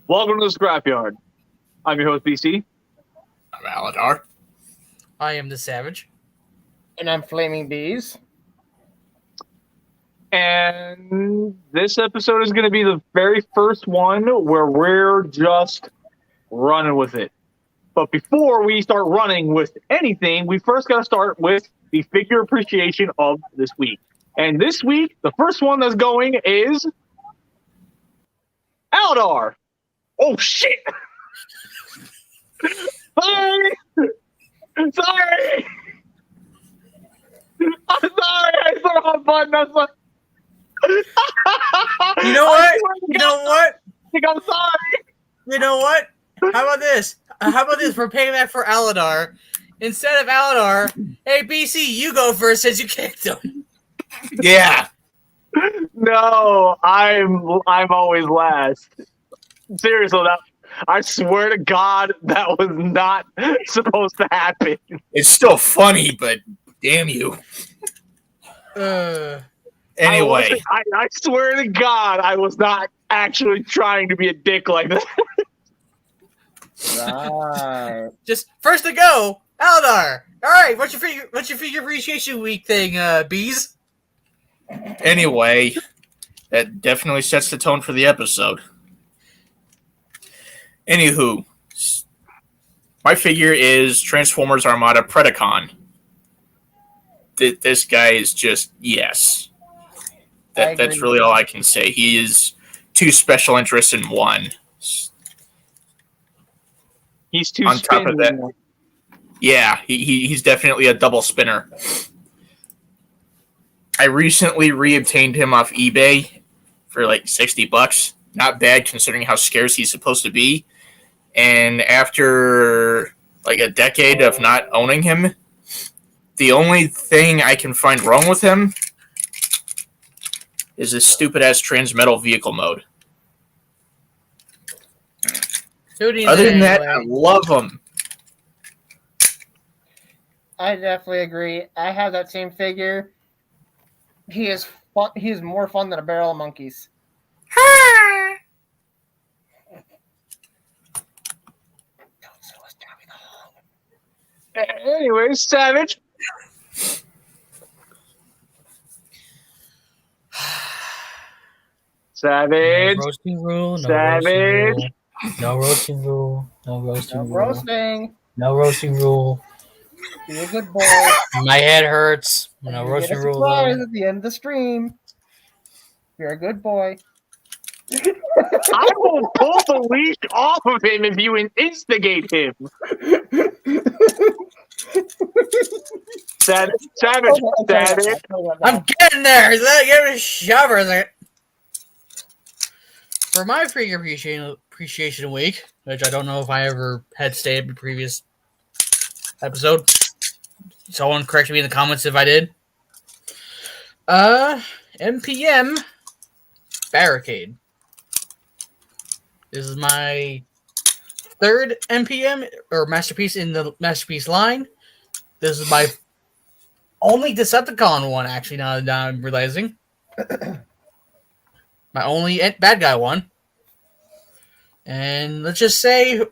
Welcome to the Scrapyard. I'm your host, BC. I'm Aladar. I am the Savage. And I'm Flaming Bees. And this episode is going to be the very first one where we're just running with it. But before we start running with anything, we first got to start with the figure appreciation of this week. And this week, the first one that's going is Aldar. Oh, shit. Sorry. I'm sorry. I saw a button. That's like... You know what? You know what? I'm sorry. You know what? How about this? For payback for Aladar? Instead of Aladar, hey BC, you go first since you kicked him. Yeah. No, I'm always last. Seriously, I swear to God, that was not supposed to happen. It's still funny, but damn you. Anyway. I swear to God, I was not actually trying to be a dick like that. Right. Just first to go, Aladar. All right, what's your figure appreciation week thing, Bees? Anyway, that definitely sets the tone for the episode. Anywho, my figure is Transformers Armada Predacon. This guy is just, yes. That's really all I can say. He is two special interests in one. He's too on top of that. Yeah, he's definitely a double spinner. I recently reobtained him off eBay for like $60. Not bad considering how scarce he's supposed to be. And after like a decade of not owning him, the only thing I can find wrong with him is this stupid ass transmetal vehicle mode. Other than that, I love him. I definitely agree. I have that same figure. He is fun. He is more fun than a barrel of monkeys. Anyways, Savage. Savage. No roasting rule. No Savage. Roasting rule. No roasting rule. No roasting. No roasting rule. Be a good boy. My head hurts. No You roasting get a rule. surprise at the end of the stream. You're a good boy. I will pull the leash off of him if you instigate him. Savage. I'm getting there. Give me a shove or something. For my figure appreciation week, which I don't know if I ever had stated in the previous episode. Someone correct me in the comments if I did. MPM Barricade. This is my third MPM or masterpiece in the masterpiece line. This is my only Decepticon one, actually, now I'm realizing. My only bad guy one. And let's just say,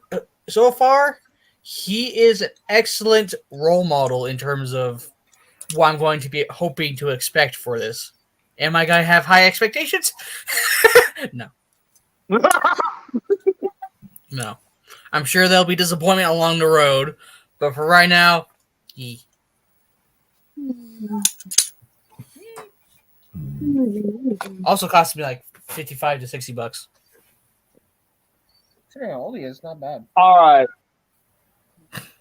so far, he is an excellent role model in terms of what I'm going to be hoping to expect for this. Am I going to have high expectations? No. No. I'm sure there'll be disappointment along the road, but for right now, Also cost me like $55 to $60. Considering how old he is, not bad. All right.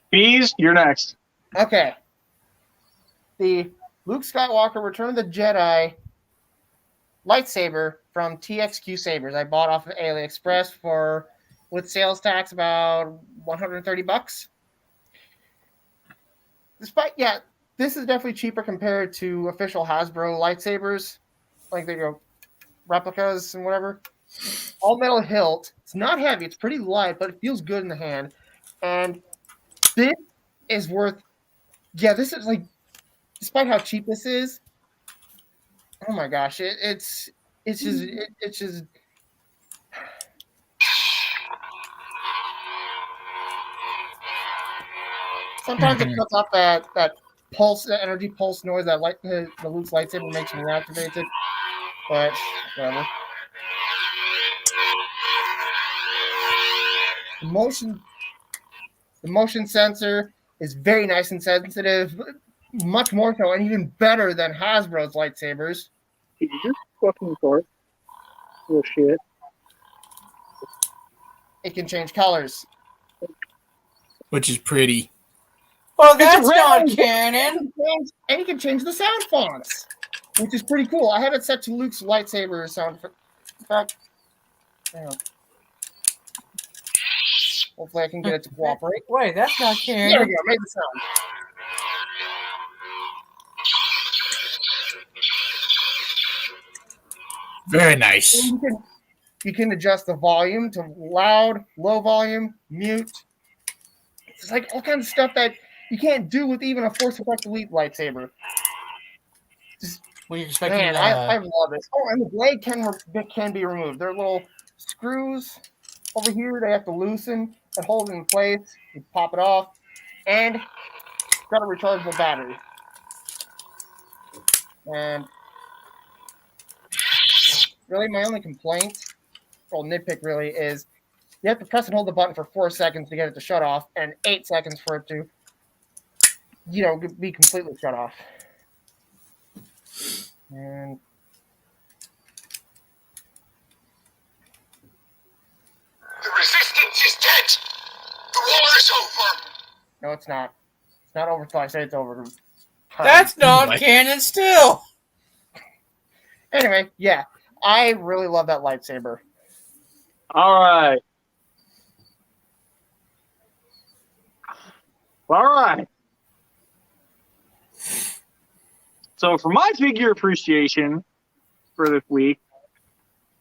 Bees, you're next. Okay. The Luke Skywalker Return of the Jedi lightsaber from TXQ Sabers. I bought off of AliExpress for, with sales tax, about $130. Despite, this is definitely cheaper compared to official Hasbro lightsabers, like the replicas and whatever. All metal hilt. It's not heavy. It's pretty light, but it feels good in the hand. And this is worth. Yeah, this is like, despite how cheap this is. Oh my gosh, it's just Sometimes it cuts off that pulse, that energy pulse noise that the Luke's lightsaber makes when he activates it. But whatever. The motion sensor is very nice and sensitive, much more so, and even better than Hasbro's lightsabers. Did you just fucking record? Oh shit. It can change colors. Which is pretty. Well, that's red. not canon. And you can change the sound fonts, which is pretty cool. I have it set to Luke's lightsaber sound. In fact, hang on. Hopefully I can get it to cooperate. Wait, that's not There we canon. go. Made the sound. Very nice. And you can adjust the volume to loud, low volume, mute. It's like all kinds of stuff that you can't do with even a Force Effect Elite lightsaber. Were you expecting? Man, I love this. Oh, and the blade can be removed. There are little screws over here they have to loosen and hold it in place. You pop it off, and it's got a rechargeable battery. And really, my only complaint, or nitpick really, is you have to press and hold the button for 4 seconds to get it to shut off, and 8 seconds for it to, be completely shut off. And the resistance is dead. The war is over. no, it's not. It's not over till I say it's over. That's not Like- canon still. Anyway, yeah, I really love that lightsaber. All right. All right. So for my figure appreciation for this week,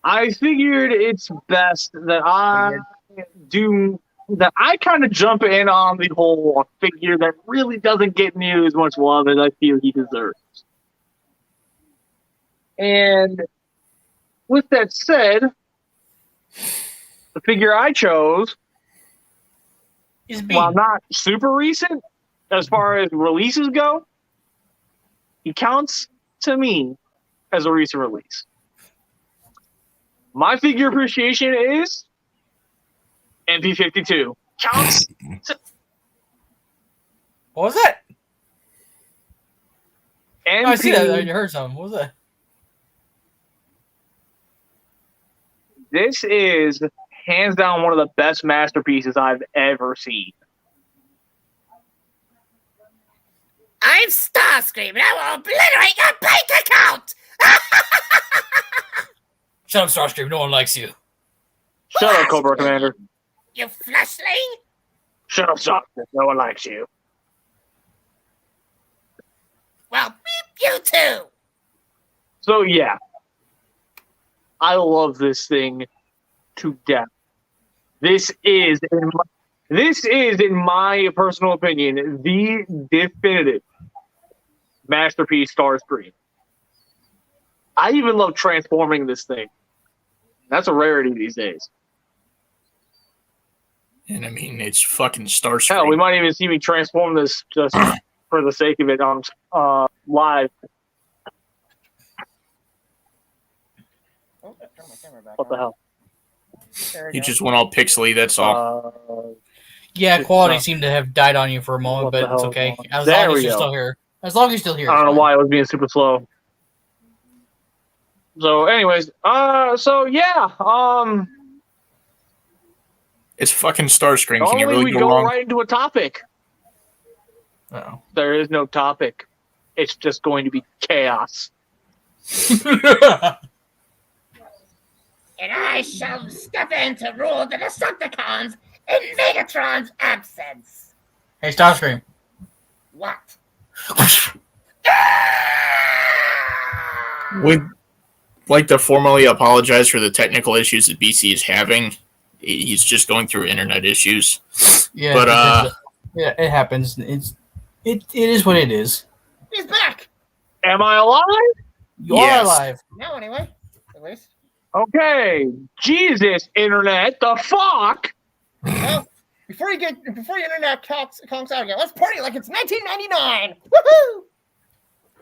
I figured it's best that I kind of jump in on the whole figure that really doesn't get near as much love as I feel he deserves. And with that said, the figure I chose, Is while not super recent as far as releases go, he counts to me as a recent release. My figure appreciation is MP52. Counts to What was that? MP. Oh, I see that. I heard something. What was that? This is hands down one of the best masterpieces I've ever seen. I'm Starscream, and I will obliterate your bank account. Shut up, Starstream. No one likes you. Shut up, Cobra Commander. You fleshling. Shut up, Sock. No one likes you. Well, beep you too. So yeah, I love this thing to death. This is, in my personal opinion, the definitive masterpiece Starscream. I even love transforming this thing. That's a rarity these days. And I mean, it's fucking Starscream. Hell, we might even see me transform this just for the sake of it on live. Oh, turn my camera back What the on. hell? There we You go. just went all pixely, that's all. Yeah, quality seemed to have died on you for a moment, What the but it's hell okay. is going on? As There long we as you're go. still here. As long as you're still here. I don't it's know fine. why I was being super slow. So, anyways, so yeah, It's fucking Starscream. Can you normally really we go go wrong? right into a topic. Uh-oh. There is no topic. It's just going to be chaos. And I shall step in to rule the Decepticons in Megatron's absence. Hey, Starscream. What? We'd like to formally apologize for the technical issues that BC is having. He's just going through internet issues. Yeah, But, yeah, it happens. It is what it is. He's back Am I alive? You Yes. are alive. now, anyway. At least. Okay. Jesus, internet. The fuck? Well, Before your internet conks out again, let's party like it's 1999.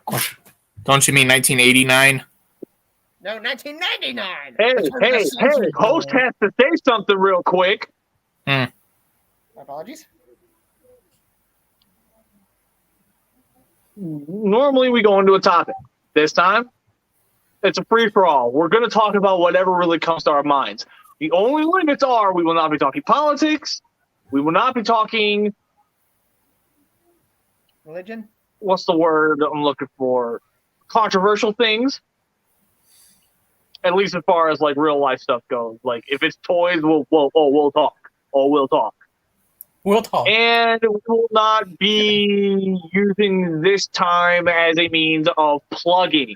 Woohoo! Don't you mean 1989? No, 1999. Hey! Host has to say something real quick. My apologies. Normally we go into a topic. This time, it's a free-for-all. We're going to talk about whatever really comes to our minds. The only limits are we will not be talking politics. We will not be talking... Religion? What's the word I'm looking for? Controversial things. At least as far as like real life stuff goes. Like if it's toys, we'll talk. We'll talk. We'll talk. And we will not be using this time as a means of plugging.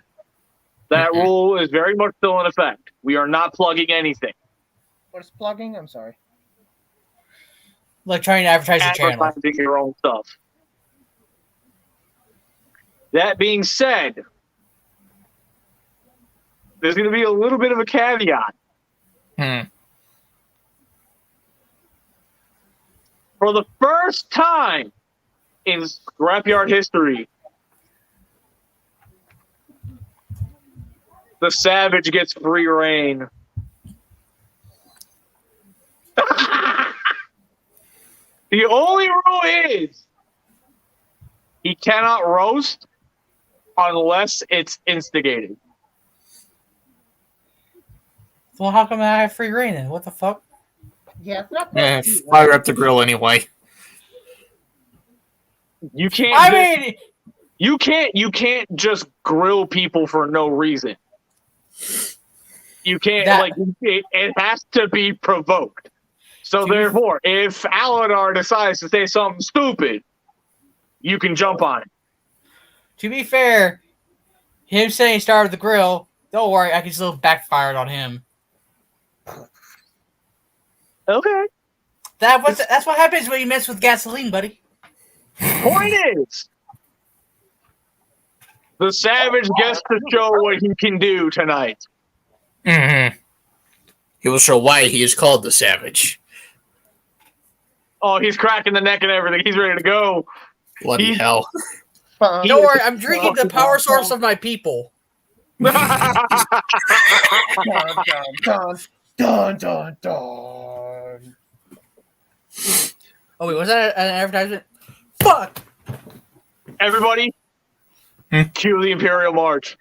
That rule is very much still in effect. We are not plugging anything. What is plugging? I'm sorry. Like trying to advertise your channel. Advertising your own stuff. That being said, there's going to be a little bit of a caveat. For the first time in Scrapyard history, the Savage gets free reign. The only rule is he cannot roast unless it's instigated. Well, how come I have free reign then? What the fuck? Yeah, it's not Yeah, fire up the grill anyway. You can't. You can't just grill people for no reason. You can't it has to be provoked. So therefore, if Aladar decides to say something stupid, you can jump on it. To be fair, him saying he started the grill, don't worry, I can still backfire it on him. Okay. That's what happens when you mess with gasoline, buddy. Point is, the Savage gets to show what he can do tonight. Mm-hmm. He will show why he is called the Savage. Oh, he's cracking the neck and everything. He's ready to go. Bloody hell. Don't worry, I'm drinking the power source of my people. Dun, dun, dun, dun. Oh wait, was that an advertisement? Fuck! Everybody, cue the Imperial March.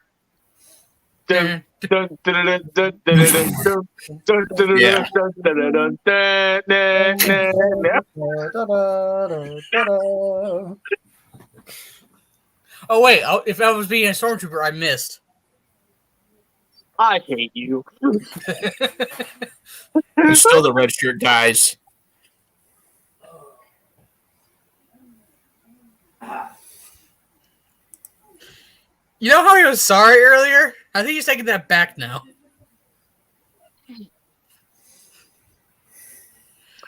Dun, dun, dun, dun, dun, dun, dun, dun, dun, dun, Yeah. dun, dun, dun, dun, dun, dun, dun, dun. Oh wait, if I was being a stormtrooper, I missed. I hate you. And still the red shirt guys. You know how he was sorry earlier? I think he's taking that back now.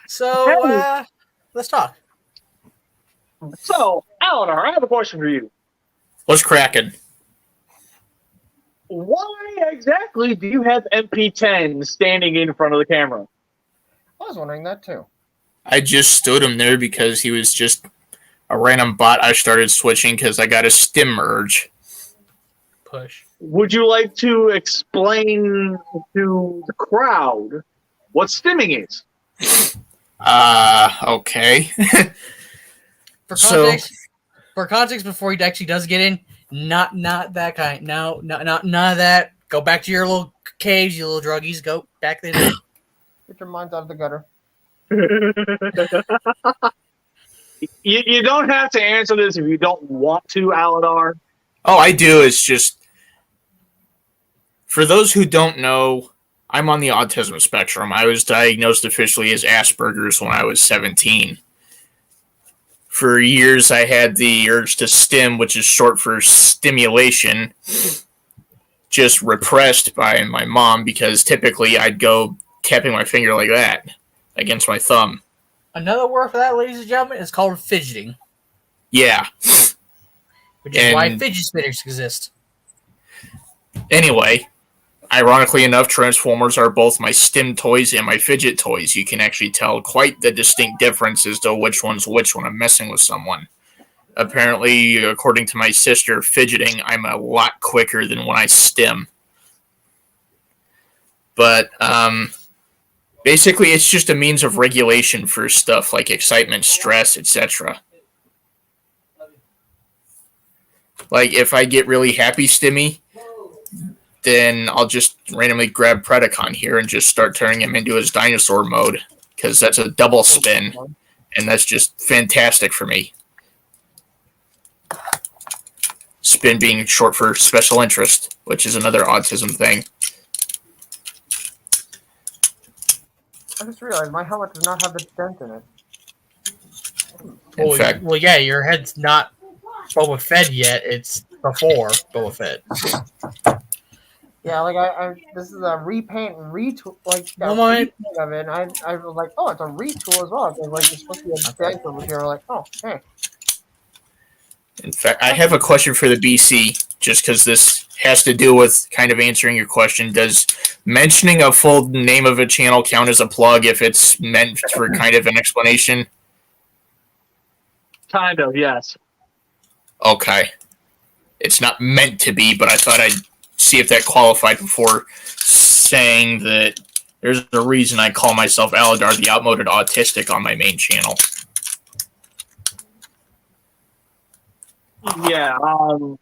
So, let's talk. So, Aladar, I have a question for you. What's cracking? Why exactly do you have MP10 standing in front of the camera? I was wondering that too. I just stood him there because he was just a random bot I started switching because I got a stim merge. Push. Would you like to explain to the crowd what stimming is? Okay. For context, before he actually does get in, not that kind. No, none of that. Go back to your little caves, you little druggies. Go back there. Get your minds out of the gutter. You don't have to answer this if you don't want to, Aladar. Oh, I do. It's just for those who don't know, I'm on the autism spectrum. I was diagnosed officially as Asperger's when I was 17. For years, I had the urge to stim, which is short for stimulation, just repressed by my mom because typically I'd go tapping my finger like that against my thumb. Another word for that, ladies and gentlemen, is called fidgeting. Yeah. Which is why fidget spinners exist. Anyway, ironically enough, Transformers are both my stim toys and my fidget toys. You can actually tell quite the distinct difference as to which one's which when I'm messing with someone. Apparently, according to my sister, fidgeting, I'm a lot quicker than when I stim. But, basically, it's just a means of regulation for stuff like excitement, stress, etc. Like, if I get really happy stimmy, then I'll just randomly grab Predacon here and just start turning him into his dinosaur mode, because that's a double spin, and that's just fantastic for me. Spin being short for special interest, which is another autism thing. I just realized my helmet does not have the dent in it. In fact, well, yeah, your head's not Boba Fett yet. It's before Boba Fett. Yeah, like I this is a repaint and retool, like One moment. repaint of it. And I was like, oh, it's a retool as well. Because like it's supposed to be a dent over here. We're like, oh, hey. in fact, I have a question for the BC, just because this has to do with kind of answering your question. Does mentioning a full name of a channel count as a plug if it's meant for kind of an explanation? Kind of, yes. Okay. It's not meant to be, but I thought I'd see if that qualified before saying that there's a reason I call myself Aladar the Outmoded Autistic on my main channel. Yeah, no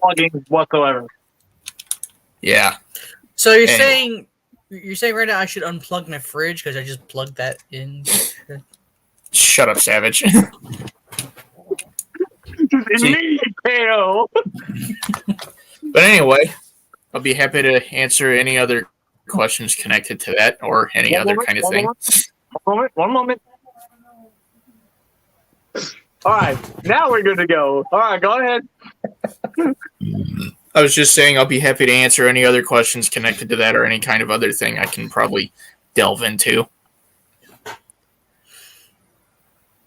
plugging whatsoever. Yeah. So you're Anyway. saying right now I should unplug my fridge because I just plugged that in. Shut up, Savage. Me, KO. But anyway, I'll be happy to answer any other questions connected to that or any other kind of thing. One moment. All right, now we're good to go. All right, go ahead. I was just saying I'll be happy to answer any other questions connected to that or any kind of other thing I can probably delve into.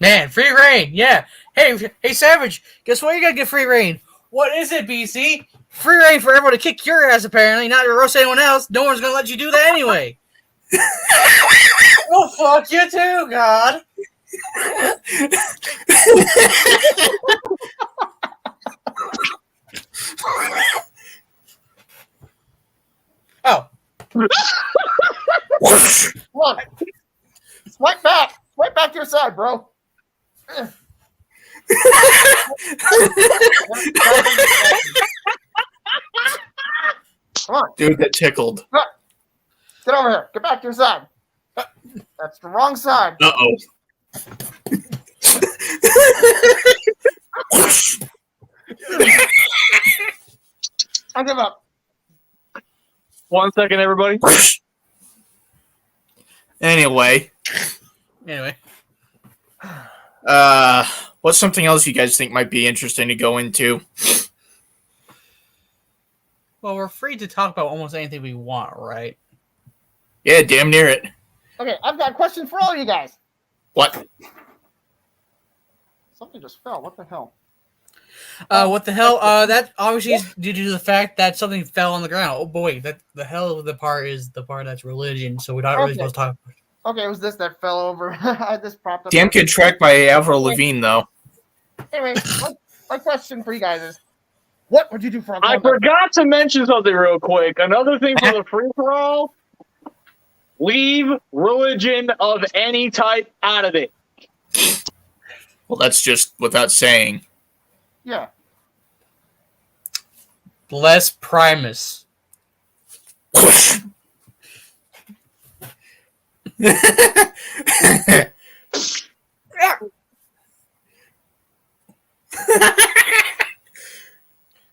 Man, free reign, yeah. Hey, Savage, guess what? You gotta get free reign. What is it, BC? Free reign for everyone to kick your ass, apparently, not to roast anyone else. No one's gonna let you do that anyway. Well, fuck you too, God. Oh. Come on. Swipe back to your side, bro. Come on. Dude, that tickled. Get over here. Get back to your side. That's the wrong side. Uh-oh. I give up. 1 second, everybody. Anyway, what's something else you guys think might be interesting to go into? Well, we're free to talk about almost anything we want, right? Yeah, damn near it. Okay, I've got a question for all you guys. What? Something just fell. What the hell? What the hell? That obviously is due to the fact that something fell on the ground. Oh boy, that the hell of the part is the part that's religion. So we're not really supposed to talk. Okay, it was this that fell over. I just propped up. Damn good track by Avril Lavigne, though. Anyway, my question for you guys is, what would you do for a I forgot to mention something real quick. Another thing for the free-for-all, leave religion of any type out of it. Well, that's just without saying. Yeah. Bless Primus.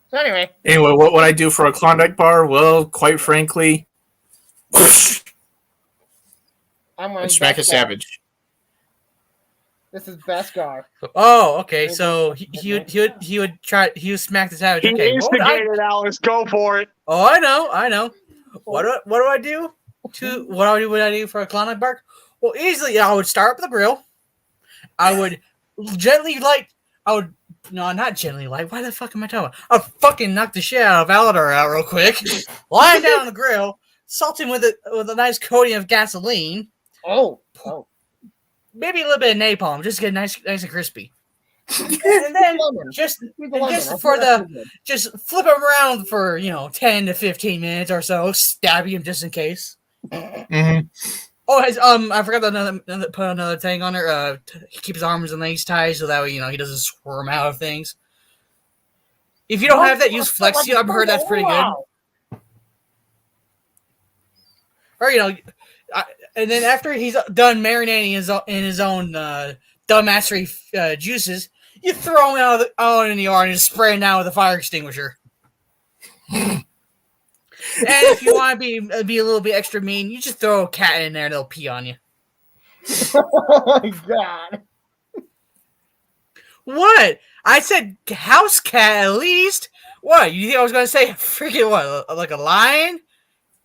So anyway, What would I do for a Klondike bar? Well, quite frankly, I'm going to smack a savage. This is Beskar. Oh, okay. So he would smack the savage. He Okay. instigated, Alex. Go for it. Oh, I know. What do I do? What would I do for a Klondike bar? Well, easily I would start up the grill. I would gently I would No, not gently light. Why the fuck am I talking about? I'll fucking knock the shit out of Aladar out real quick. Lie him down on the grill, salt him with a nice coating of gasoline. Oh. Maybe a little bit of napalm, just to get nice and crispy. And then just flip him around for 10 to 15 minutes or so, stab him just in case. Mm-hmm. Oh, I forgot to put another thing on there. Keep his arms and legs tied so that way he doesn't squirm out of things. If you don't have that, use Flexi. I've heard that's pretty good. Or and then after he's done marinating in his own dumbassery juices, you throw him out in the yard and just spray him down with a fire extinguisher. And if you want to be a little bit extra mean, you just throw a cat in there and they'll pee on you. Oh my god. What? I said house cat at least. What? You think I was going to say freaking what? Like a lion?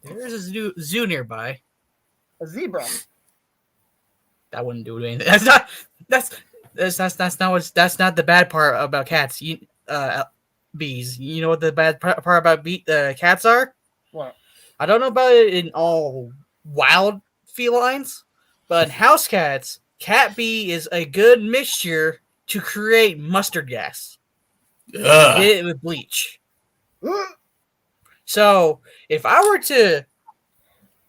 There's a zoo nearby. A zebra. That wouldn't do anything. That's not the bad part about cats. Bees. You know what the bad part about cats are? What? I don't know about it in all wild felines, but in house cats, cat bee is a good mixture to create mustard gas. Get it with bleach. So if I were to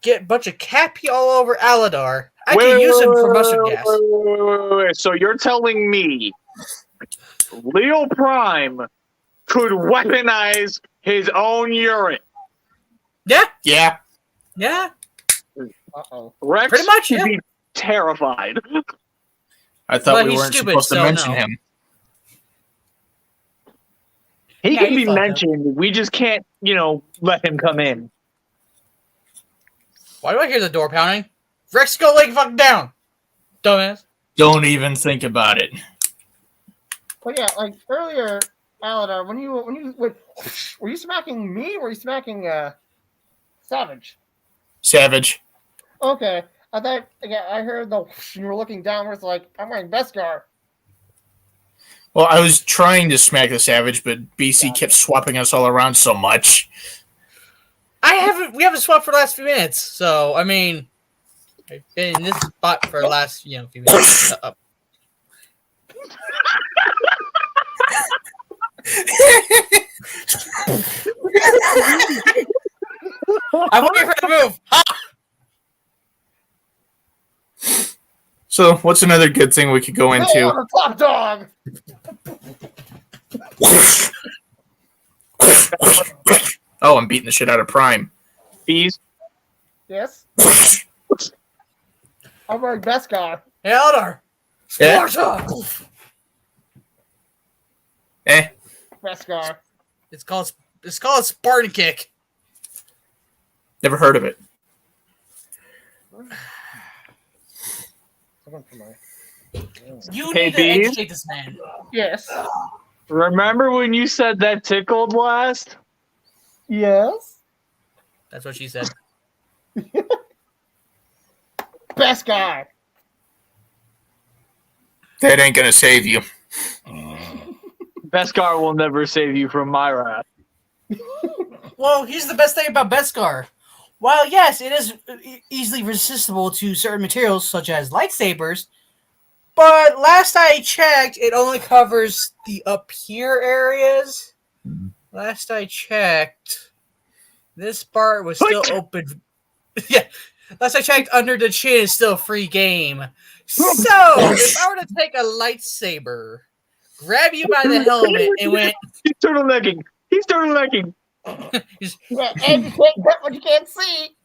get a bunch of cat pee all over Aladar, I can use him for mustard gas. Wait. So you're telling me Leo Prime could weaponize his own urine? Yeah. Uh-oh. Rex Pretty much, should yeah. be terrified. I thought But we he's weren't stupid, supposed to so mention no. him. He Yeah, can you be fucked up. mentioned. We just can't, let him come in. Why do I hear the door pounding? Rex, go lay fucking down, dumbass. Don't even think about it. But yeah, like earlier, Aladar, when you were you smacking me or were you smacking Savage? Savage. Okay. I thought I heard you were looking downwards like I'm wearing Beskar. Well, I was trying to smack the Savage, but BC kept swapping us all around so much. We haven't swapped for the last few minutes, so I mean, I've been in this spot for the last few minutes. I'm waiting for the move. So, what's another good thing we could go Hey, into? I'm a top dog. Oh, I'm beating the shit out of Prime. Bees. Yes. I'm wearing Beskar. Hey, Eldar. Yeah. Sparta! Beskar. It's called Spartan Kick. Never heard of it. You Hey, need to Bees? educate this man. Yes. Remember when you said that tickled last? Yes. That's what she said. Beskar. That ain't gonna save you. Beskar will never save you from my wrath. Well, here's the best thing about Beskar. While yes, it is easily resistible to certain materials such as lightsabers, but last I checked, it only covers the up here areas. Last I checked, this part was still open. Yeah, last I checked, under the chin is still a free game. So, if I were to take a lightsaber, grab you by the helmet, and went... He's turtlenecking. Yeah, and you can't get what you can't see.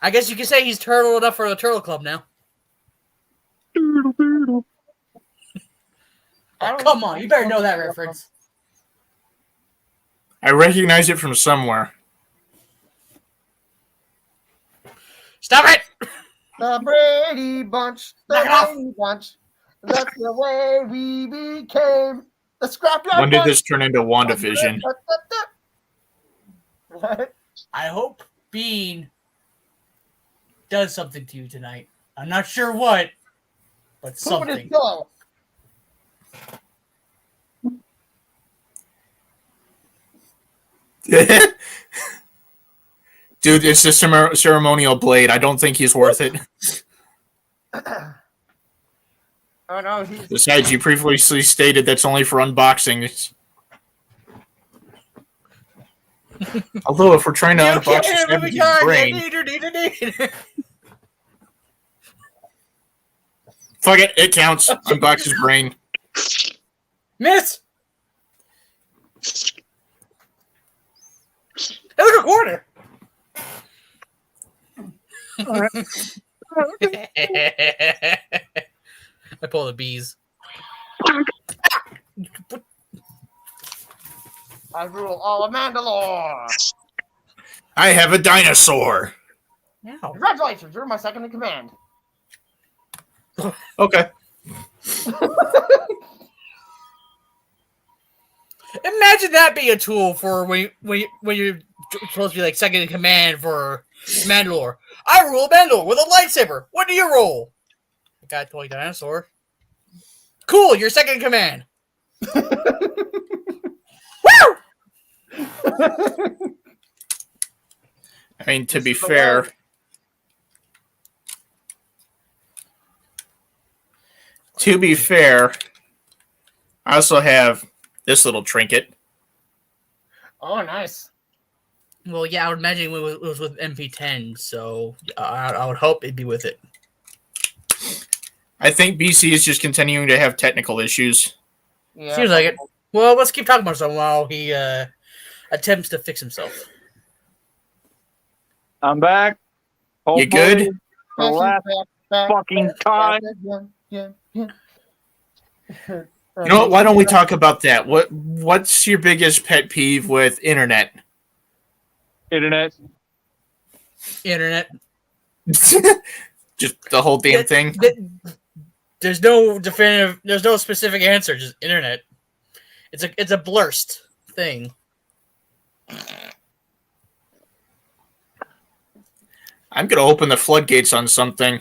I guess you could say he's turtle enough for the Turtle Club now. Come on, you better know that reference. I recognize it from somewhere. Stop it! The Brady Bunch. Knock it off. Brady Bunch. That's the way we became the Scrapyard. When did Bunch. this turn into WandaVision? What? I hope Bean does something to you tonight. I'm not sure what, but Poop in his something. pillow. Dude, it's the ceremonial blade. I don't think he's worth it. Oh no, he's Besides, you previously stated that's only for unboxings. Although, if we're trying to unbox the Savage's brain, fuck it, it counts. Unbox his brain. Miss. Hey, look a corner. I pull the bees. I rule all of Mandalore. I have a dinosaur. Ow. Congratulations, you're my second in command. Okay. Imagine that being a tool for when you're supposed to be like second in command for Mandalore. I rule Mandalore with a lightsaber. What do you roll? I got a toy dinosaur. Cool, you're second in command. Woo! I mean, to be fair, I also have this little trinket. Oh, nice. Well, yeah, I would imagine it was with MP10, so I would hope it'd be with it. I think BC is just continuing to have technical issues. Yeah. Seems like it. Well, let's keep talking about something while he attempts to fix himself. I'm back. You good? For the last fucking time. Yeah. You know what? Why don't we talk about that? What's your biggest pet peeve with internet? Internet. Just the whole damn thing? There's no specific answer, just internet. It's a blurst thing. I'm going to open the floodgates on something.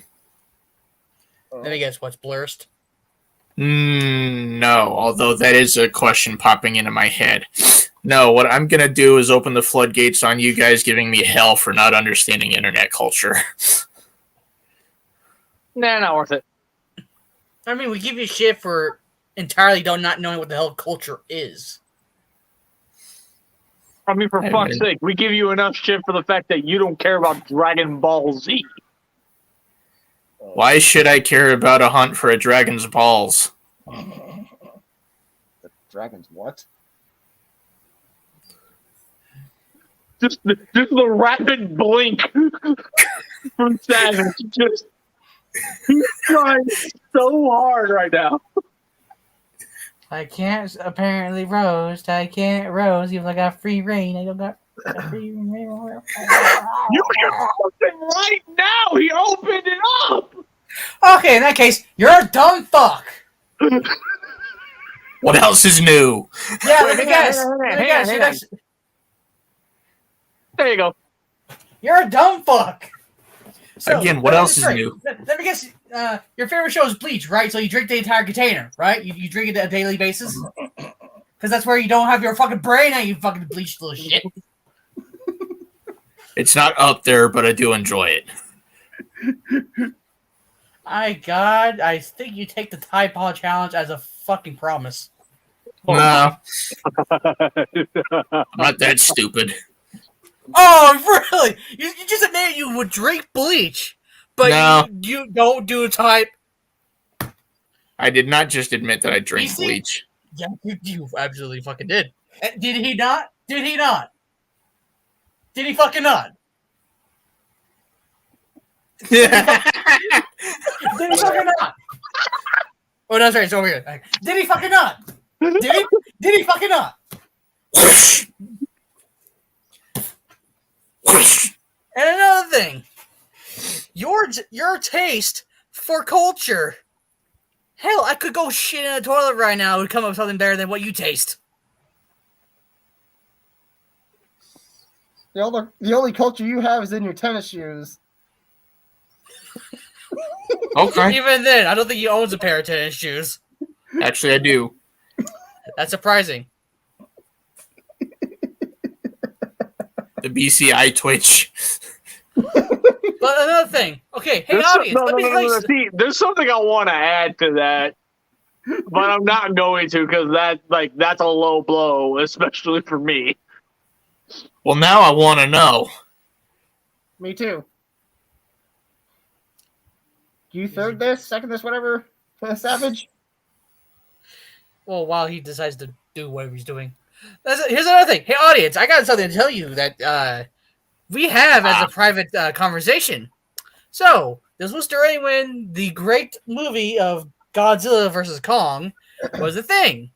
Let me guess, what's blurst? No, although that is a question popping into my head. No, what I'm going to do is open the floodgates on you guys giving me hell for not understanding internet culture. Nah, not worth it. I mean, we give you shit for entirely not knowing what the hell culture is. I mean, for fuck's sake, we give you enough shit for the fact that you don't care about Dragon Ball Z. Why should I care about a hunt for a dragon's balls? The dragon's what? Just the rapid blink from Savage. He's trying so hard right now. I can't apparently roast. I can't roast even though I got free reign. I don't got free reign. You can fucking right now. He opened it up. Okay, in that case, you're a dumb fuck. What else is new? Yeah, let me guess. There you go. You're a dumb fuck. So, Again, what else is new? Let me guess. Your favorite show is Bleach, right? So you drink the entire container, right? You drink it on a daily basis? Because that's where you don't have your fucking brain and you fucking bleach little shit. It's not up there, but I do enjoy it. My God, I think you take the Tide Pod Challenge as a fucking promise. No. I'm not that stupid. Oh, really? You just admitted you would drink bleach, but no. you don't do a type. I did not just admit that I drink bleach. Yeah, you absolutely fucking did. Did he not? Did he not? Did he fucking not? Did he fucking not? Oh, no, sorry, it's over here. Did he fucking not? Did he fucking not? And another thing, your taste for culture. Hell, I could go shit in a toilet right now and come up with something better than what you taste. The only culture you have is in your tennis shoes. Okay. Even then, I don't think he owns a pair of tennis shoes. Actually, I do. That's surprising. The BCI Twitch. But another thing. Okay, hey audience, let me tell you something. See, there's something I want to add to that, but I'm not going to because that's a low blow, especially for me. Well, now I want to know. Me too. Do you third this, second this, whatever, Savage? Well, while he decides to do whatever he's doing. Here's another thing. Hey, audience, I got something to tell you that we have as a private conversation. So, this was during when the great movie of Godzilla vs. Kong was a thing.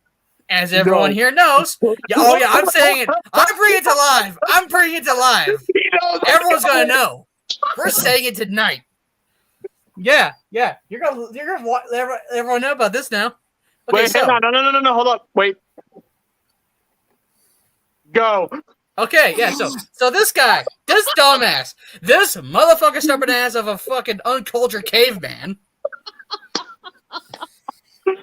As everyone here knows. I'm saying it. I'm bringing it to live. I'm bringing it to live. Everyone's going to know. We're saying it tonight. Yeah. You're gonna let everyone know about this now. Okay, Wait, hang on. No, hold up. Wait. Go. Okay, yeah, so this guy, this dumbass, this motherfucker stubborn ass of a fucking uncultured caveman.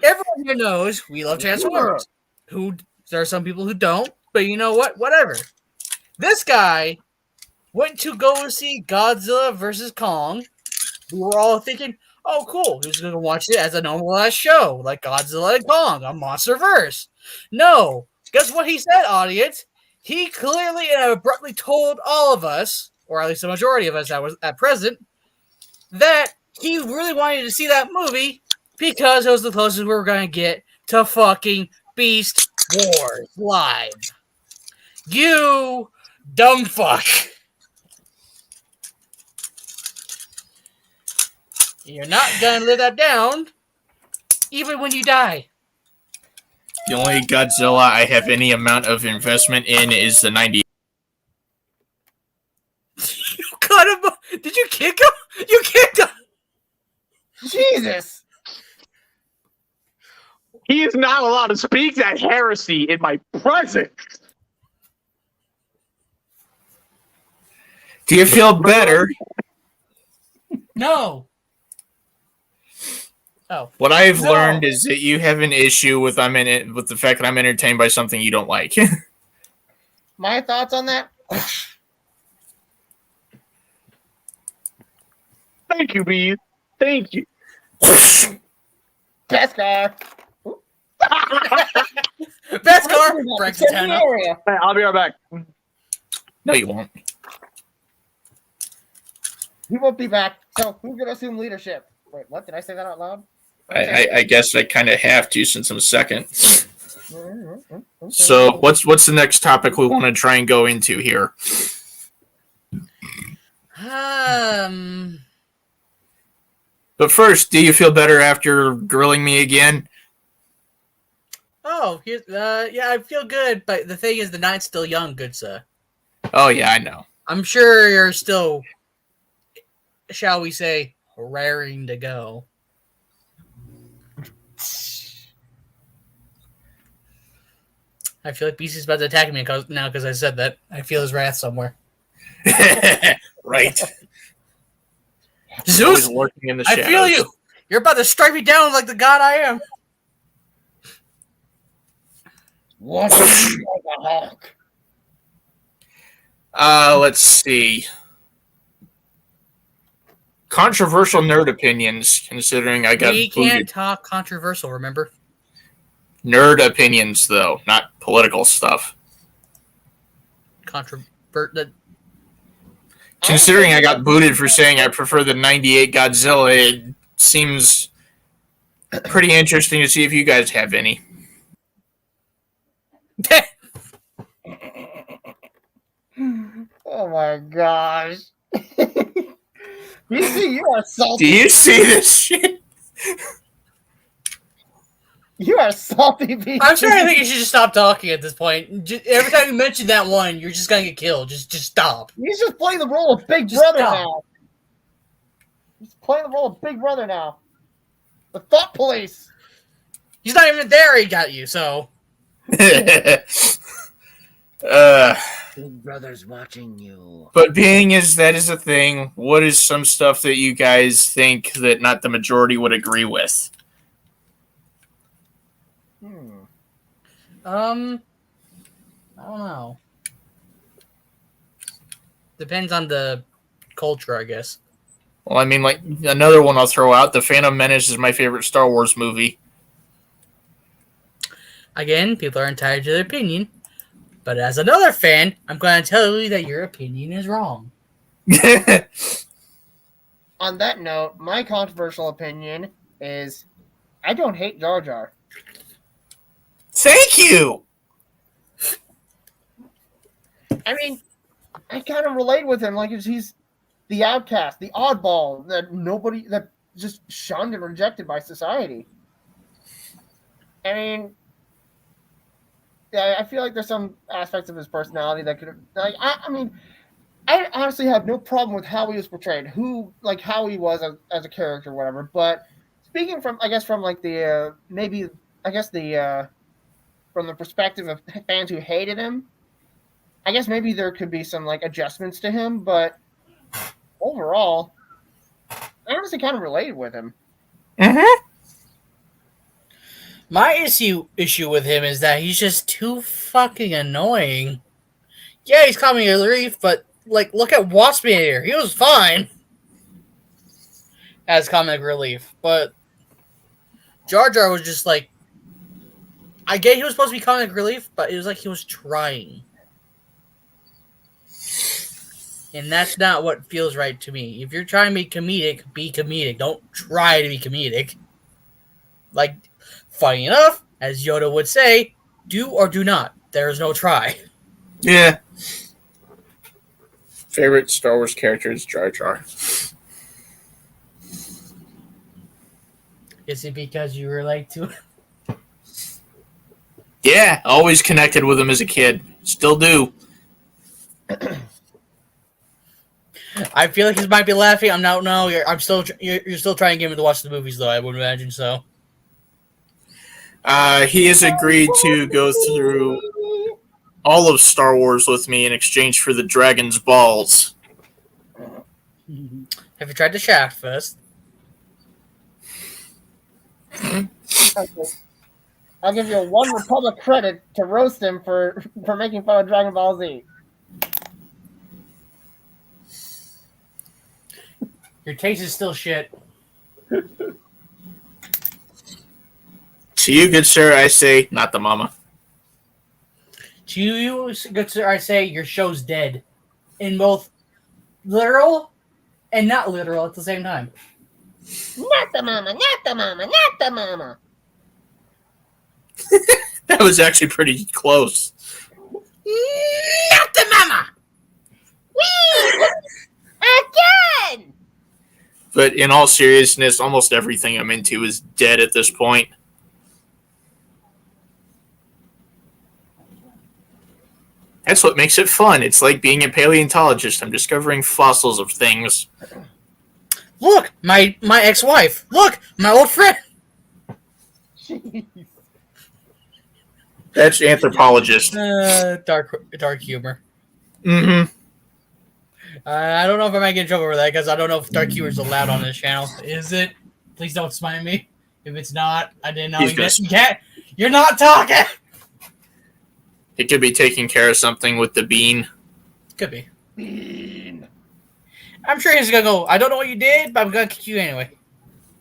Everyone here knows we love Transformers. There are some people who don't, but you know what? Whatever. This guy went to go see Godzilla vs. Kong. We were all thinking, oh, cool. He's going to watch it as a normalized show, like Godzilla and Kong, a MonsterVerse. No. Guess what he said, audience? He clearly and abruptly told all of us, or at least the majority of us that was at present, that he really wanted to see that movie because it was the closest we were going to get to fucking Beast Wars Live. You dumb fuck. You're not going to live that down, even when you die. The only Godzilla I have any amount of investment in is the 90. You cut him. Did you kick him? You kicked him. Jesus. He is not allowed to speak that heresy in my presence. Do you feel better? No. Oh. What I've learned is that you have an issue with the fact that I'm entertained by something you don't like. My thoughts on that? Thank you, Bees. Thank you. Best car. Best car. Brexit Hey, I'll be right back. No, you won't. He won't be back. So who's gonna assume leadership? Wait, what? Did I say that out loud? I guess I kind of have to since I'm second. So what's the next topic we want to try and go into here? But first, do you feel better after grilling me again? Oh, yeah, I feel good, but the thing is, the night's still young, good sir. Oh yeah, I know. I'm sure you're still, shall we say, raring to go. I feel like BC's about to attack me now because I said that. I feel his wrath somewhere. Right. Zeus, lurking in the I shadows. feel you. You're about to strike me down like the god I am. What like a hawk? Let's see. Controversial nerd opinions, considering I got We booted. can't talk controversial, remember? Nerd opinions, though, not political stuff. Considering I got booted for saying I prefer the 98 Godzilla, it seems pretty interesting to see if you guys have any. Oh my gosh. You are salty. Do you see this shit? You are salty, BC. I'm starting to think you should just stop talking at this point. Every time you mention that one, you're just gonna get killed. Just stop. He's just playing the role of Big Brother now. He's playing the role of Big Brother now. The Thought Police. He's not even there. He got you. So. Big Brother's watching you. But being as that is a thing, what is some stuff that you guys think that not the majority would agree with? I don't know. Depends on the culture, I guess. Well, I mean, like, another one I'll throw out, The Phantom Menace is my favorite Star Wars movie. Again, people are entitled to their opinion. But as another fan, I'm going to tell you that your opinion is wrong. On that note, my controversial opinion is I don't hate Jar Jar. Thank you! I mean, I kind of relate with him. Like, he's the outcast, the oddball that just shunned and rejected by society. I mean, yeah, I feel like there's some aspects of his personality that could have, like, I mean, I honestly have no problem with how he was portrayed, how he was as a character, or whatever. But speaking from, I guess, from like the from the perspective of fans who hated him, I guess maybe there could be some like adjustments to him. But overall, I honestly kind of related with him. Mm-hmm. My issue with him is that he's just too fucking annoying. Yeah, he's comic relief, but like, look at Waspinator. He was fine as comic relief, but Jar Jar was just like, I get he was supposed to be comic relief, but it was like he was trying. And that's not what feels right to me. If you're trying to be comedic, be comedic. Don't try to be comedic. Like, funny enough, as Yoda would say, do or do not. There is no try. Yeah. Favorite Star Wars character is Jar Jar. Is it because you relate to it? Yeah, always connected with him as a kid. Still do. I feel like he might be laughing. I'm not. No, you're still trying to get him to watch the movies, though. I would imagine so. He has agreed to go through all of Star Wars with me in exchange for the Dragon's Balls. Have you tried the Shaft first? Okay. I'll give you one Republic credit to roast him for making fun of Dragon Ball Z. Your taste is still shit. To you, good sir, I say, not the mama. To you, good sir, I say your show's dead. In both literal and not literal at the same time. Not the mama, not the mama, not the mama. That was actually pretty close. Not the mama. Whee! Again! But in all seriousness, almost everything I'm into is dead at this point. That's what makes it fun. It's like being a paleontologist. I'm discovering fossils of things. Look, my ex-wife. Look, my old friend. Jeez. That's anthropologist. Dark humor. Mm-hmm. I don't know if I might get in trouble for that because I don't know if dark humor is allowed on this channel. Is it? Please don't smite me. If it's not, I didn't know. You can't. You're not talking. It could be taking care of something with the bean. Could be. Bean. I'm sure he's gonna go. I don't know what you did, but I'm gonna kick you anyway.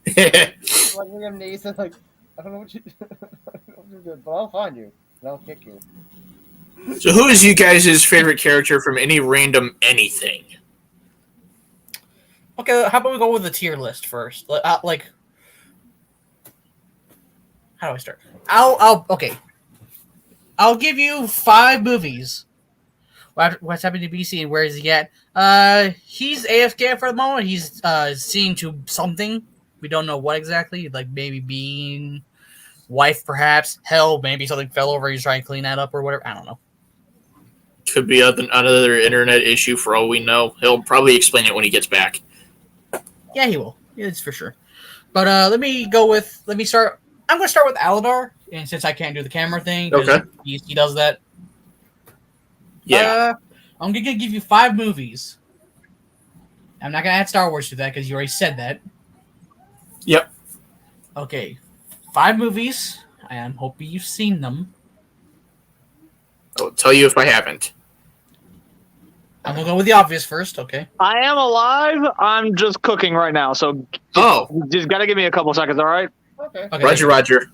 Like Liam Neeson, like, I don't know what you did, but I'll find you and I'll kick you. So who is you guys' favorite character from any random anything? Okay, how about we go with the tier list first? Like, how do I start? Okay. I'll give you 5 movies. What's happening to BC and where is he at? He's AFK for the moment. He's seeing to something. We don't know what exactly. Like maybe being wife, perhaps. Hell, maybe something fell over. He's trying to clean that up or whatever. I don't know. Could be another internet issue for all we know. He'll probably explain it when he gets back. Yeah, he will. It's for sure. But let me start. I'm going to start with Aladar, and since I can't do the camera thing, okay, he does that. Yeah. I'm going to give you 5 movies. I'm not going to add Star Wars to that because you already said that. Yep. Okay. 5 movies. I'm hoping you've seen them. I'll tell you if I haven't. I'm gonna go with the obvious first. Okay. I am alive. I'm just cooking right now, so Oh, just gotta give me a couple seconds. All right. Okay. Okay. Roger.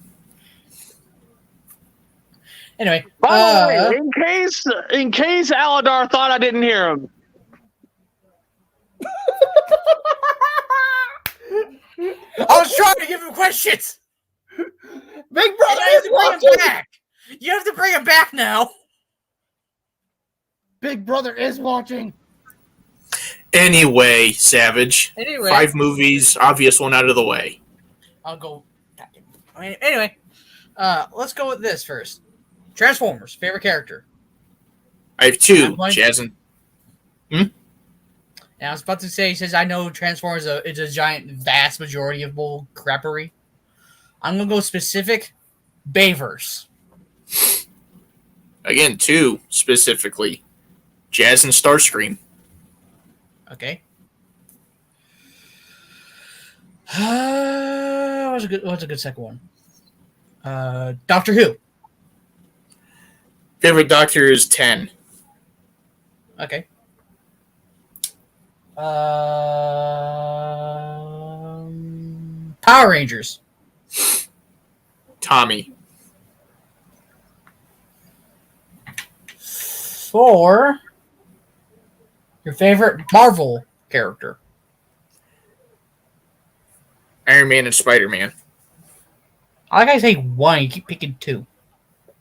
Anyway. By the way, in case Aladar thought I didn't hear him, I was trying to give him questions. Big Brother You have is to bring him watching. back. You have to bring him back now. Big Brother is watching. Anyway, Savage. Anyway. 5 movies, obvious one out of the way. I'll go. Anyway, let's go with this first. Transformers, favorite character. I have 2, I'm going- Jazz and... And I was about to say, he says, I know Transformers is a giant, vast majority of bull crappery. I'm going to go specific, Bayverse. Again, 2, specifically. Jazz and Starscream. Okay. What's a good second one? Doctor Who. Favorite Doctor is 10. Okay. Power Rangers. Tommy. 4. Your favorite Marvel character. Iron Man and Spider-Man. I like I say 1, you keep picking 2.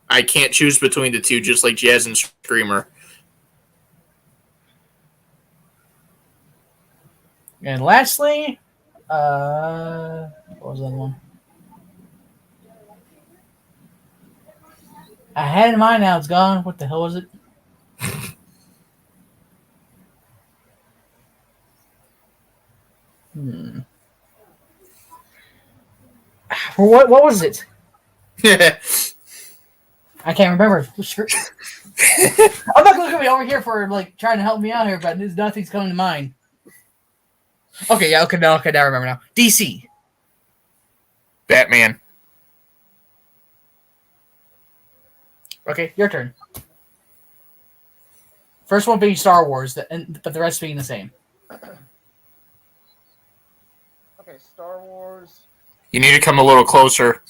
I can't choose between the 2, just like Jazz and Screamer. And lastly, what was the other one? I had it in mind, now it's gone. What the hell was it? What was it? I can't remember. I'm not looking over here for like trying to help me out here, but nothing's coming to mind. Okay, yeah, okay, now I remember now. DC. Batman. Okay, your turn. First one being Star Wars, but the rest being the same. Okay, Star Wars. You need to come a little closer.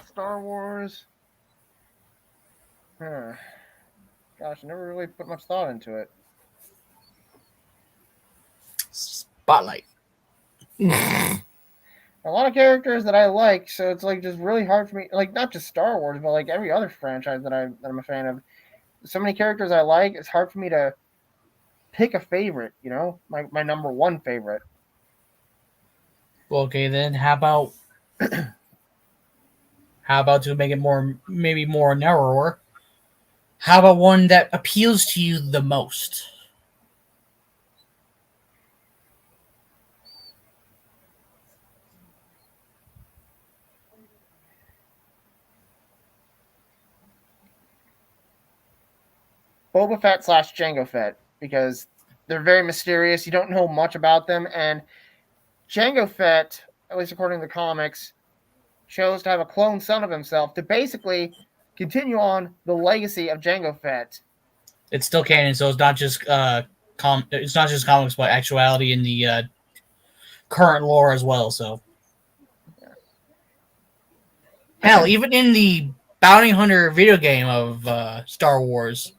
Star Wars. Gosh, I never really put much thought into it. Spotlight. A lot of characters that I like, so it's like just really hard for me. Like not just Star Wars, but like every other franchise that I'm a fan of. So many characters I like, it's hard for me to pick a favorite. You know, my number one favorite. Well, okay, then how about to make it maybe more narrower? How about one that appeals to you the most? Boba Fett / Jango Fett, because they're very mysterious. You don't know much about them, and Jango Fett, at least according to the comics, chose to have a clone son of himself to basically continue on the legacy of Jango Fett. It's still canon, so it's not just it's not just comics, but actuality in the current lore as well. So, hell, even in the Bounty Hunter video game of Star Wars,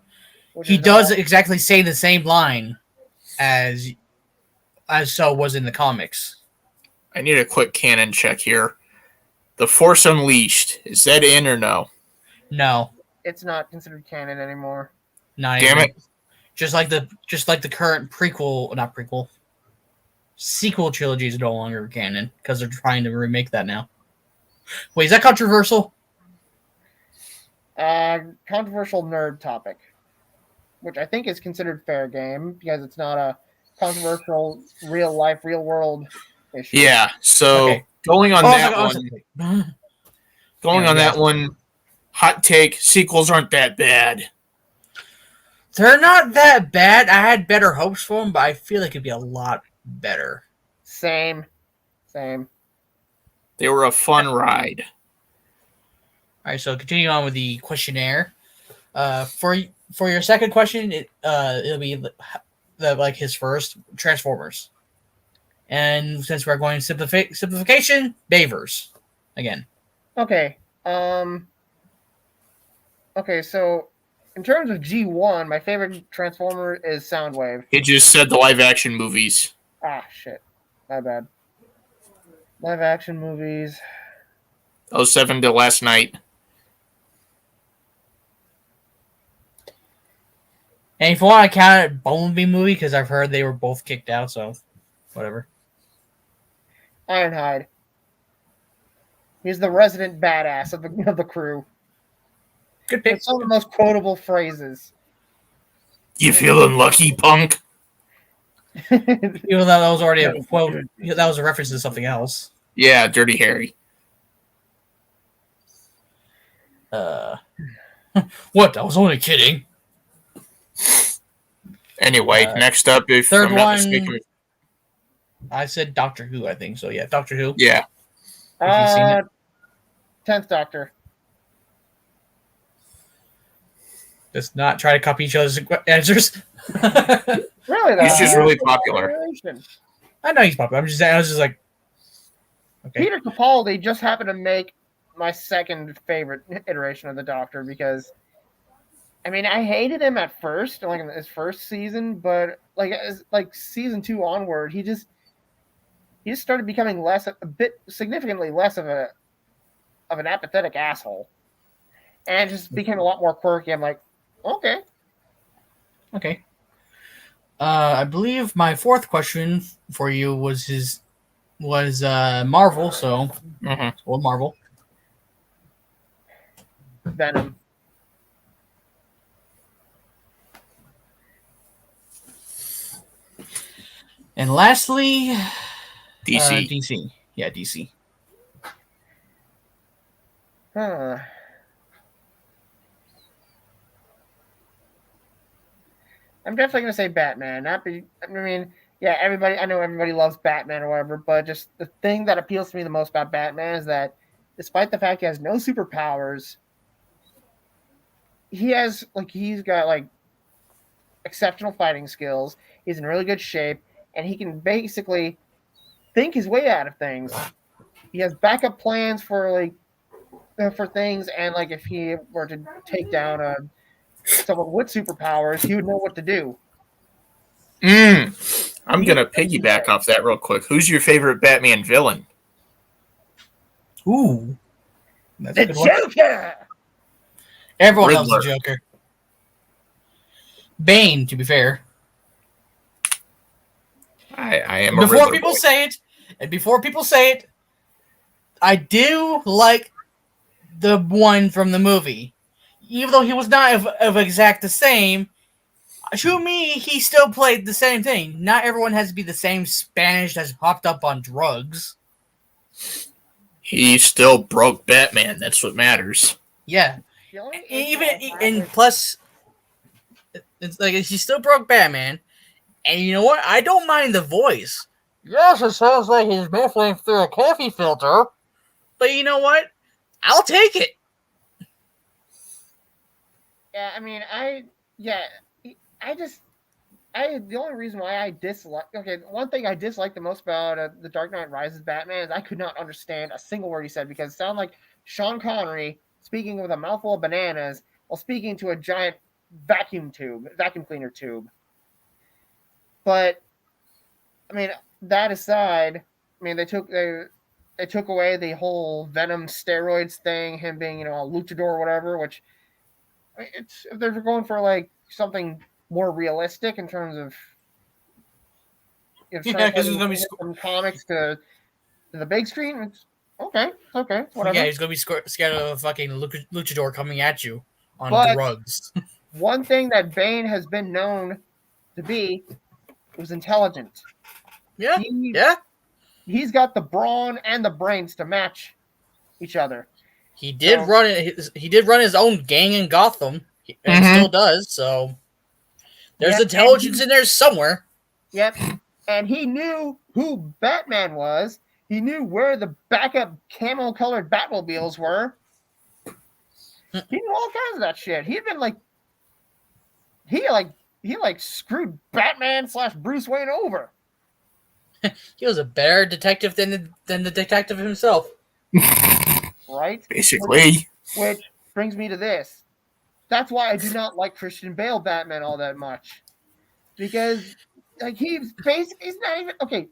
he does exactly say the same line as so was in the comics. I need a quick canon check here. The Force Unleashed, is that in or no? No, It's not considered canon anymore. not Damn even. it. Just like the current sequel trilogy is no longer canon because they're trying to remake that now. Wait, is that controversial? Controversial nerd topic, which I think is considered fair game because it's not a controversial real life, real world issue. Yeah, so Okay. going on that Yeah. one, hot take, sequels aren't that bad. They're not that bad. I had better hopes for them, but I feel like it'd be a lot better. Same. They were a fun ride. All right, so continuing on with the questionnaire. For your second question, it'll be like his first Transformers. And since we're going simplification, Bayverse again. Okay. Okay, so in terms of G1, my favorite Transformer is Soundwave. He just said the live action movies. Ah, shit. My bad. Live action movies. 07 to last night. And if you want to count it, Bumblebee movie, because I've heard they were both kicked out, so whatever. Ironhide. He's the resident badass of the crew. Good pick. It's some of the most quotable phrases. You feeling lucky, punk? Even though that was already a quote, that was a reference to something else. Yeah, Dirty Harry. What? I was only kidding. Anyway, next up, if third I'm not one- mistaken. I said Doctor Who, I think so. Yeah, Doctor Who. Yeah. Have you seen it? 10th Doctor. Let's not try to copy each other's answers. Really, though? He's just really popular. I know he's popular. I was just like, okay. Peter Capaldi just happened to make my second favorite iteration of the Doctor because, I mean, I hated him at first, like in his first season, but like season 2 onward, he just started becoming significantly less of an apathetic asshole, and just became a lot more quirky. I'm like, okay. I believe my fourth question for you was Marvel. So, well, Marvel. Venom. And lastly, DC. DC. Yeah, DC. Huh. I'm definitely gonna say Batman. I mean, yeah, I know everybody loves Batman or whatever, but just the thing that appeals to me the most about Batman is that despite the fact he has no superpowers, he's got exceptional fighting skills. He's in really good shape, and he can basically think his way out of things. He has backup plans for things, and if he were to take down someone with superpowers, he would know what to do. I'm gonna piggyback off that real quick. Who's your favorite Batman villain? Ooh, that's The Joker. Everyone loves the Riddler. Joker. Bane, to be fair. I am Before Riddler people boy. say it, I do like the one from the movie. Even though he was not of exact the same, to me, he still played the same thing. Not everyone has to be the same Spanish that's hopped up on drugs. He still broke Batman. That's what matters. Yeah. Plus, it's like he still broke Batman. And you know what? I don't mind the voice. Yes, it sounds like he's muffling through a coffee filter. But you know what? I'll take it. Yeah, I mean, the only reason why I dislike, one thing I dislike the most about The Dark Knight Rises Batman is I could not understand a single word he said because it sounded like Sean Connery speaking with a mouthful of bananas while speaking to a giant vacuum cleaner tube. But, I mean, that aside, I mean, they took away the whole Venom steroids thing, him being, a luchador or whatever, which, I mean, if they're going for, something more realistic in terms of, because it's going to be from comics to the big screen, it's okay, whatever. Yeah, he's going to be scared of a fucking luchador coming at you on drugs. One thing that Bane has been known to be was intelligent. Yeah, He's got the brawn and the brains to match each other. He did run it. He did run his own gang in Gotham, and still does. So there's intelligence in there somewhere. Yep, and he knew who Batman was. He knew where the backup camel-colored Batmobiles were. He knew all kinds of that shit. He'd been like, he screwed Batman / Bruce Wayne over. He was a better detective than the detective himself. Right? Basically. Which brings me to this. That's why I do not like Christian Bale Batman all that much. Because like he's not even okay.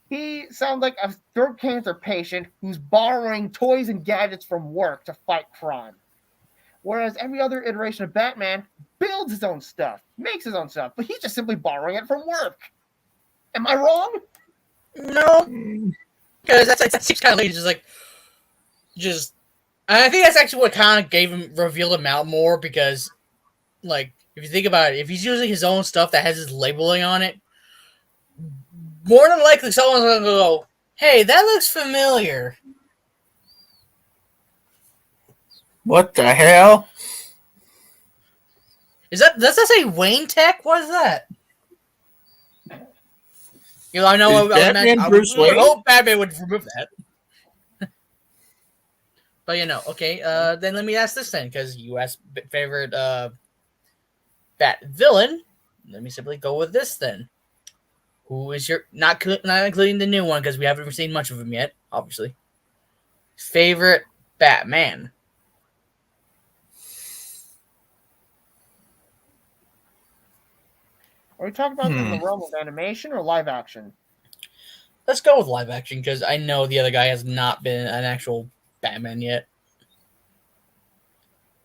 He sounds like a throat cancer patient who's borrowing toys and gadgets from work to fight crime. Whereas every other iteration of Batman builds his own stuff, makes his own stuff, but he's just simply borrowing it from work. Am I wrong? No, because that seems kind of late. Just. I think that's actually what kind of revealed him out more because, like, if you think about it, if he's using his own stuff that has his labeling on it, more than likely someone's gonna go, "Hey, that looks familiar." What the hell? Does that say Wayne Tech? What is that? You know, I know. Batman Bruce I Wayne? hope Batman would remove that. But okay. Then let me ask this then, because you asked favorite Bat villain. Let me simply go with this then. Who is your not including the new one because we haven't seen much of him yet, obviously. Favorite Batman. Are we talking about in the realm of animation or live action? Let's go with live action because I know the other guy has not been an actual Batman yet.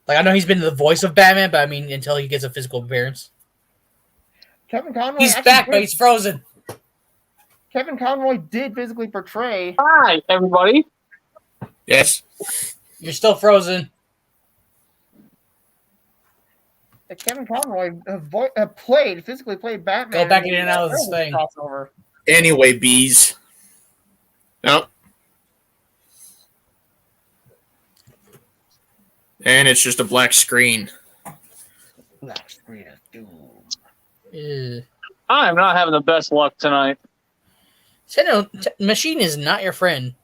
Like I know he's been the voice of Batman, but I mean until he gets a physical appearance. Kevin Conroy. He's back, but he's frozen. Kevin Conroy did physically portray. Hi, everybody. Yes. You're still frozen. Kevin Conroy physically played Batman. Go back in and out of this thing. Crossover. Anyway, bees. Nope. And it's just a black screen. Black screen of doom. I'm not having the best luck tonight. Machine is not your friend.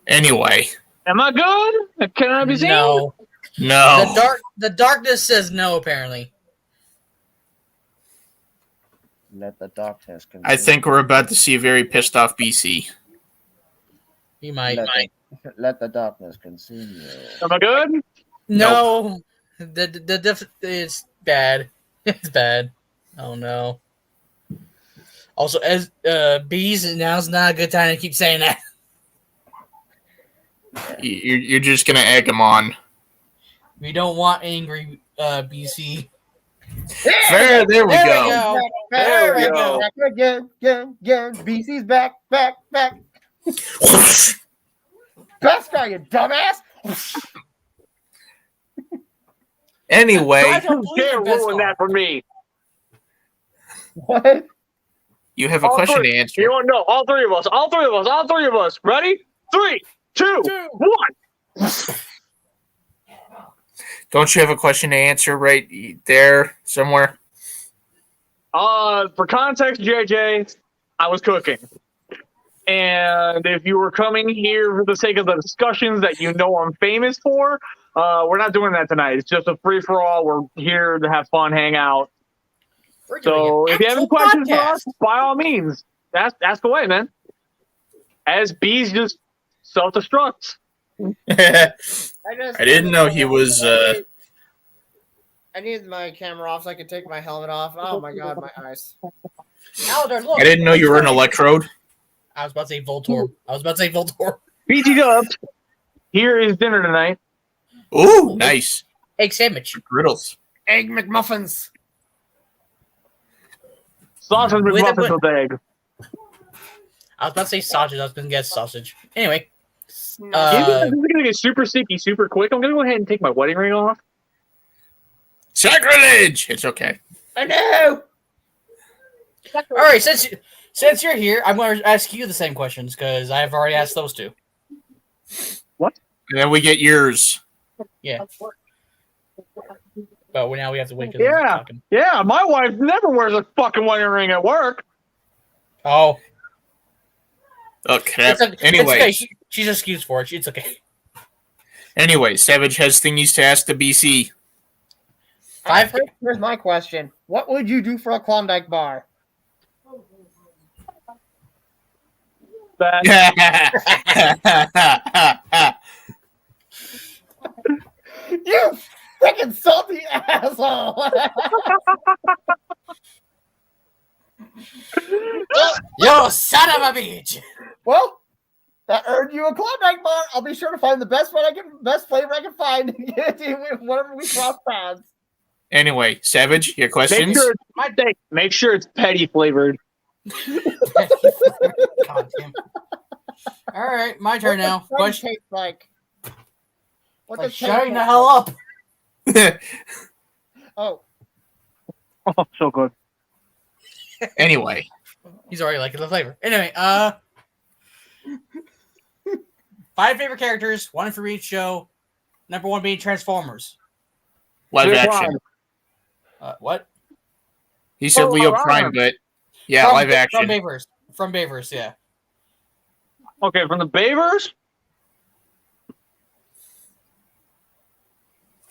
Anyway. Am I good? Can I be seen? No. The darkness says no, apparently. Let the darkness consume. I think we're about to see a very pissed off BC. He might. Let the darkness consume you. Am I good? No. It's bad. It's bad. Oh no. Also, as bees, now's not a good time to keep saying that. You're just gonna egg him on. We don't want angry BC. There we go. There we go. Again. BC's back. Best guy, you dumbass. Anyway, I don't You believe can't in ruin that for me. What? you have a question to answer. You want to know? All three of us. Ready? 3, 2, 1. Don't you have a question to answer right there somewhere? For context, JJ, I was cooking. And if you were coming here for the sake of the discussions that you know I'm famous for, we're not doing that tonight. It's just a free-for-all. We're here to have fun, hang out. So if you have any questions for us, by all means, ask away, man. As bees just self-destruct. I didn't know he was... I need my camera off so I can take my helmet off. Oh my god, my eyes. Alder, look. I didn't know you were an electrode. I was about to say Voltor. BT Dubs, here is dinner tonight. Ooh, nice. Egg sandwich. Griddles. Egg McMuffins. Sausage With McMuffins with egg. I was about to say sausage. I was going to guess sausage. Anyway. This is going to get super sticky super quick. I'm going to go ahead and take my wedding ring off. Sacrilege! It's okay. I know. All right, since you're here, I'm going to ask you the same questions because I have already asked those two. What? And then we get yours. Yeah. But now we have to wait. Yeah, my wife never wears a fucking wedding ring at work. Oh. Oh, crap. It's Anyway. okay. She's excused for it. It's okay. Anyway, Savage has things to ask the BC. Here's my question: what would you do for a Klondike bar? You freaking salty asshole! Yo, son of a bitch! Well, that earned you a Klondike bar. I'll be sure to find the best flavor I can find, and give it to you whenever we cross paths. Anyway, Savage, your questions? Make sure it's petty flavored. God damn. All right, my turn now. What Question. taste like? What Like, does shut taste the hell up. Oh, Oh, so good. Anyway, He's already liking the flavor. Anyway, 5 favorite characters, 1 for each show. Number 1 being Transformers. live Leo action. Prime. What? He said Oh, Leo Prime. Prime, but yeah, From, live action. From Bayverse, yeah. Okay, from the Bayverse.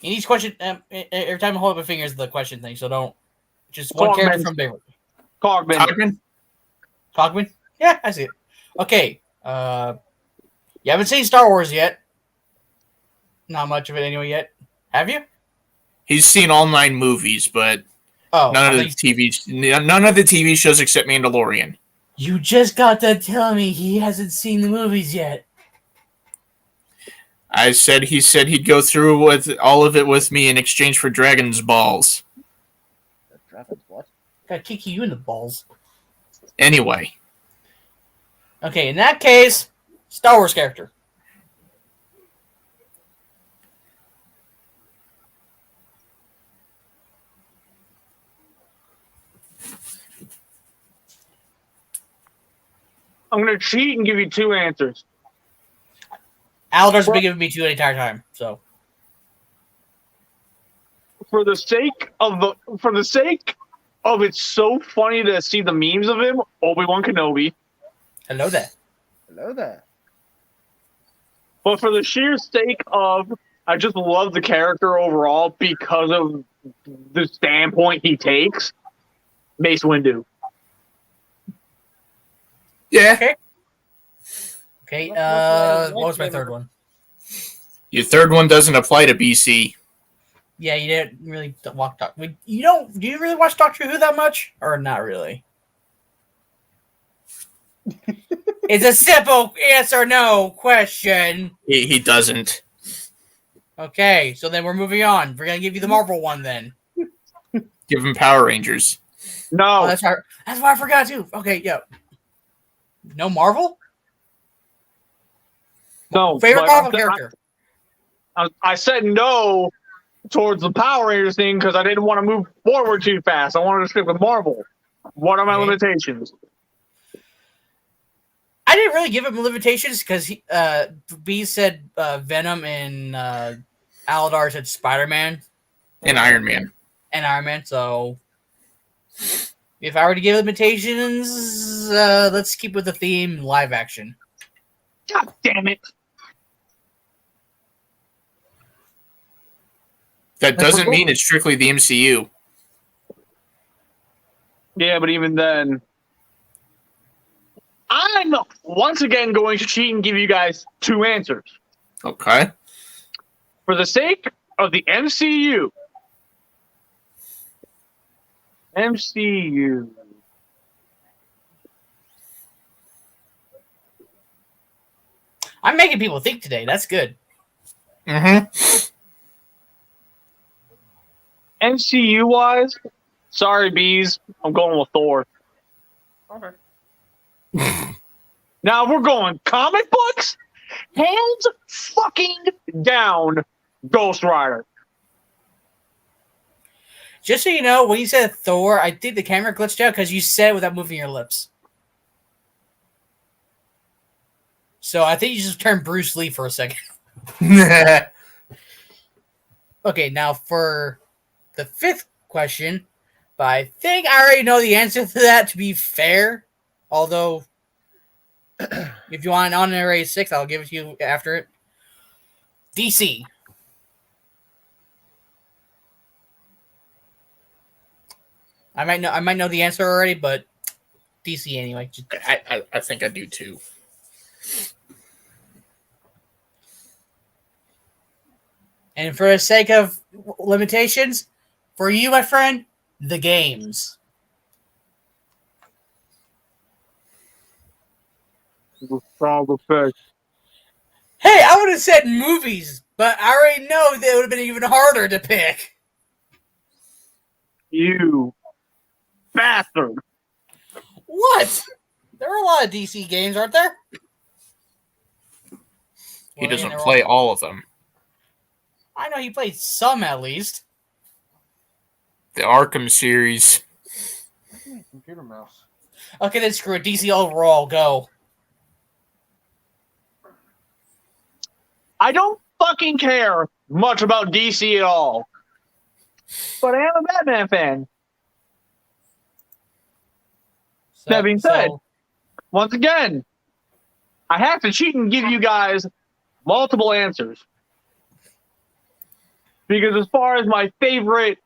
In each question, every time I hold up my finger is the question thing, so don't. Just one character Cogman. from Bayverse. Cogman. Cogman? Cogman? Yeah, I see it. Okay. You haven't seen Star Wars yet. Not much of it anyway yet. Have you? He's seen all 9 movies, but Oh, none of the TV shows except Mandalorian. You just got to tell me he hasn't seen the movies yet. He said he'd go through with all of it with me in exchange for Dragon's Balls. Dragon's what? Gotta kick you in the balls. Anyway, Okay, in that case, Star Wars character. I'm gonna cheat and give you 2 answers. Aldar's been giving me 2 the entire time, so. For the sake of it's so funny to see the memes of him, Obi-Wan Kenobi. Hello there. Hello there. But for the sheer sake of, I just love the character overall because of the standpoint he takes. Mace Windu. yeah. Okay, What's what was my third one? Your third one doesn't apply to BC. Yeah, you didn't really watch Doctor. Do you really watch Doctor Who that much, or not really? It's a simple yes or no question. He doesn't. Okay, so then we're moving on. We're gonna give you the Marvel one then. Give him Power Rangers. No, Oh, that's why I forgot too. Okay, yeah. No Marvel? no. Favorite but Marvel character? I said no towards the Power Rangers thing because I didn't want to move forward too fast. I wanted to stick with Marvel. What are my Okay. limitations? I didn't really give him limitations because B said Venom and Aladar said Spider-Man And Iron Man. and Iron Man. So if I were to give limitations, let's keep with the theme live action. God damn it! That doesn't mean it's strictly the MCU. Yeah, but even then, I'm once again going to cheat and give you guys 2 answers. Okay. For the sake of the MCU. MCU. I'm making people think today. That's good. Mm-hmm. MCU wise, sorry, bees. I'm going with Thor. Okay. Now we're going comic books. Hands fucking down, Ghost Rider. Just so you know, when you said Thor, I think the camera glitched out because you said it without moving your lips. So I think you just turned Bruce Lee for a second. Okay, now for the 5th question, but I think I already know the answer to that, to be fair. Although, if you want an honorary 6th, I'll give it to you after it. DC. I might know the answer already, but DC anyway. I think I do too. And for the sake of limitations, for you, my friend, the games. Sound effect. Hey, I would have said movies, but I already know that it would have been even harder to pick. You bastard. What? There are a lot of DC games, aren't there? He Well, doesn't they're play all of them. I know he played some at least. The Arkham series. Computer mouse. Okay, then screw it. DC overall, go. I don't fucking care much about DC at all. But I am a Batman fan. That being said, once again, I have to cheat and give you guys multiple answers. Because as far as my favorite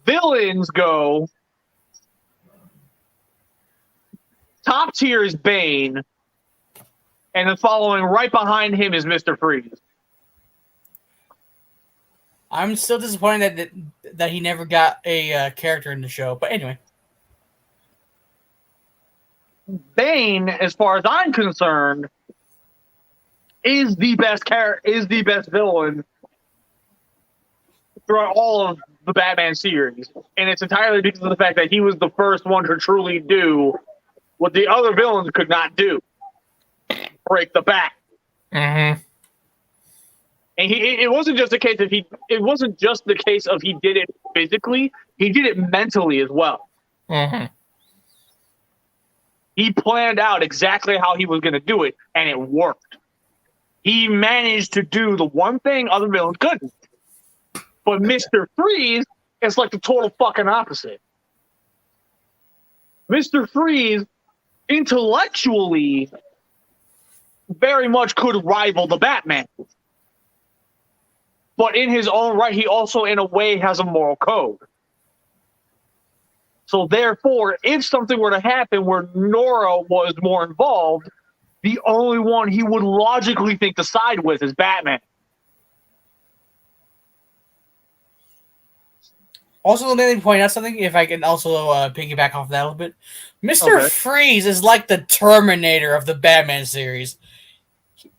villains go, top tier is Bane, and then following right behind him is Mr. Freeze. I'm still disappointed that he never got a character in the show. But anyway. Bane, as far as I'm concerned, is the best villain throughout all of the Batman series, and it's entirely because of the fact that he was the first one to truly do what the other villains could not do: break the bat. Mm-hmm. And it wasn't just a case of It wasn't just the case of he did it physically; he did it mentally as well. Mm-hmm. He planned out exactly how he was going to do it, and it worked. He managed to do the one thing other villains couldn't. But Mr. Freeze is like the total fucking opposite. Mr. Freeze, intellectually, very much could rival the Batman. But in his own right, he also, in a way, has a moral code. So therefore, if something were to happen where Nora was more involved, the only one he would logically think to side with is Batman. Also, let me point out something, if I can also piggyback off that a little bit. Mr. Okay. Freeze is like the Terminator of the Batman series.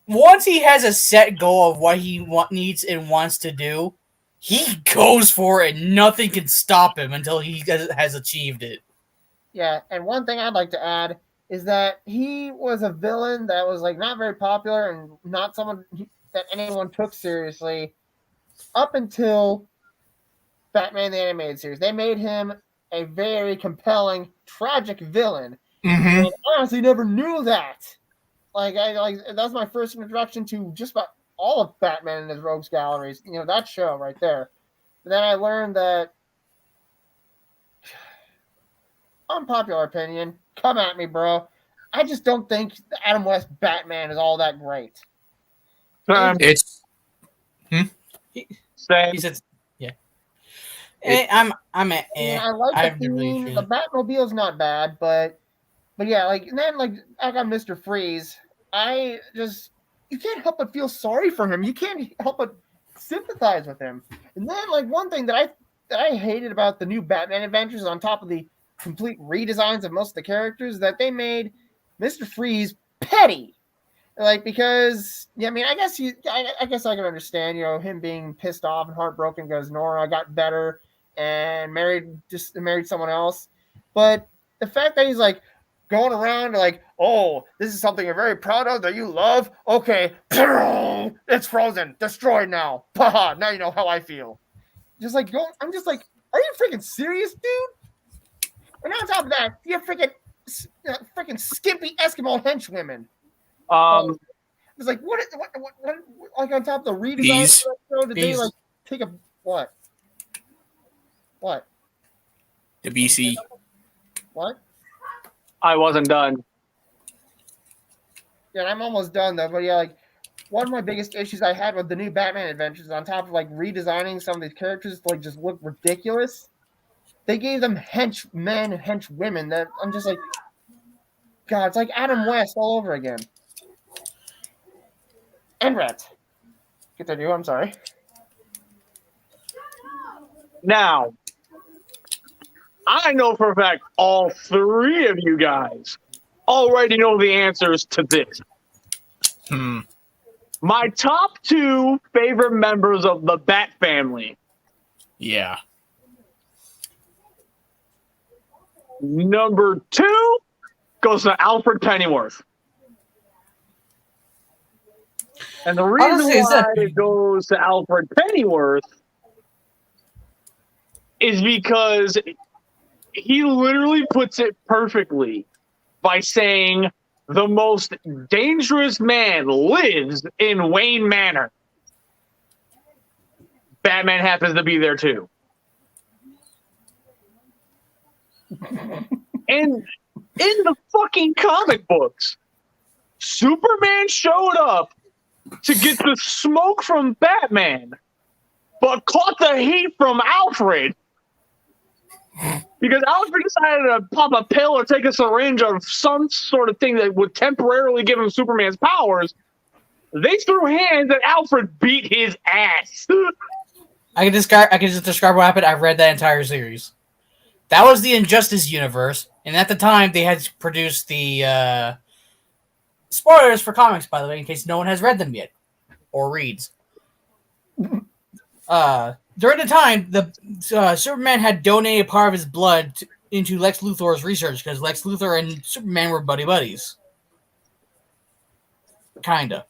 Once he has a set goal of what he needs and wants to do, he goes for it and nothing can stop him until he has achieved it. Yeah, and one thing I'd like to add is that he was a villain that was like not very popular and not someone that anyone took seriously up until Batman the Animated Series. They made him a very compelling, tragic villain. Mm-hmm. And I honestly never knew that. That was my first introduction to just about all of Batman and his rogues galleries. You know, that show right there. But then I learned that, unpopular opinion, come at me, bro, I just don't think Adam West Batman is all that great. It's Same. He said, "Yeah." I like the theme. The Batmobile's not bad, but yeah, and then I got Mr. Freeze. You can't help but feel sorry for him. You can't help but sympathize with him. And then one thing that I hated about the new Batman Adventures, on top of the complete redesigns of most of the characters, that they made Mr. Freeze petty. Because I guess I can understand, him being pissed off and heartbroken because Nora got better and married someone else. But the fact that he's going around oh, this is something you're very proud of that you love. Okay, it's frozen, destroyed now. Haha, now you know how I feel. I'm just like, are you freaking serious, dude? And on top of that, you have freaking skimpy Eskimo henchwomen. It's what on top of the redesign did they take a what? What? the BC. What? I wasn't done. Yeah, I'm almost done though. But yeah, one of my biggest issues I had with the new Batman Adventures, on top of like redesigning some of these characters to like just look ridiculous, they gave them henchmen and henchwomen that I'm just like, God, it's like Adam West all over again. And Rat. Continue, I'm sorry. Now, I know for a fact all three of you guys already know the answers to this. My top two favorite members of the Bat family. Yeah. Number 2 goes to Alfred Pennyworth. And the reason why it goes to Alfred Pennyworth is because he literally puts it perfectly by saying the most dangerous man lives in Wayne Manor. Batman happens to be there too. And in the fucking comic books, Superman showed up to get the smoke from Batman, but caught the heat from Alfred. Because Alfred decided to pop a pill or take a syringe of some sort of thing that would temporarily give him Superman's powers. They threw hands and Alfred beat his ass. I can just describe what happened. I've read that entire series. That was the Injustice universe, and at the time they had produced the spoilers for comics, by the way, in case no one has read them yet or reads. During the time, the Superman had donated part of his blood into Lex Luthor's research because Lex Luthor and Superman were buddies. Kinda.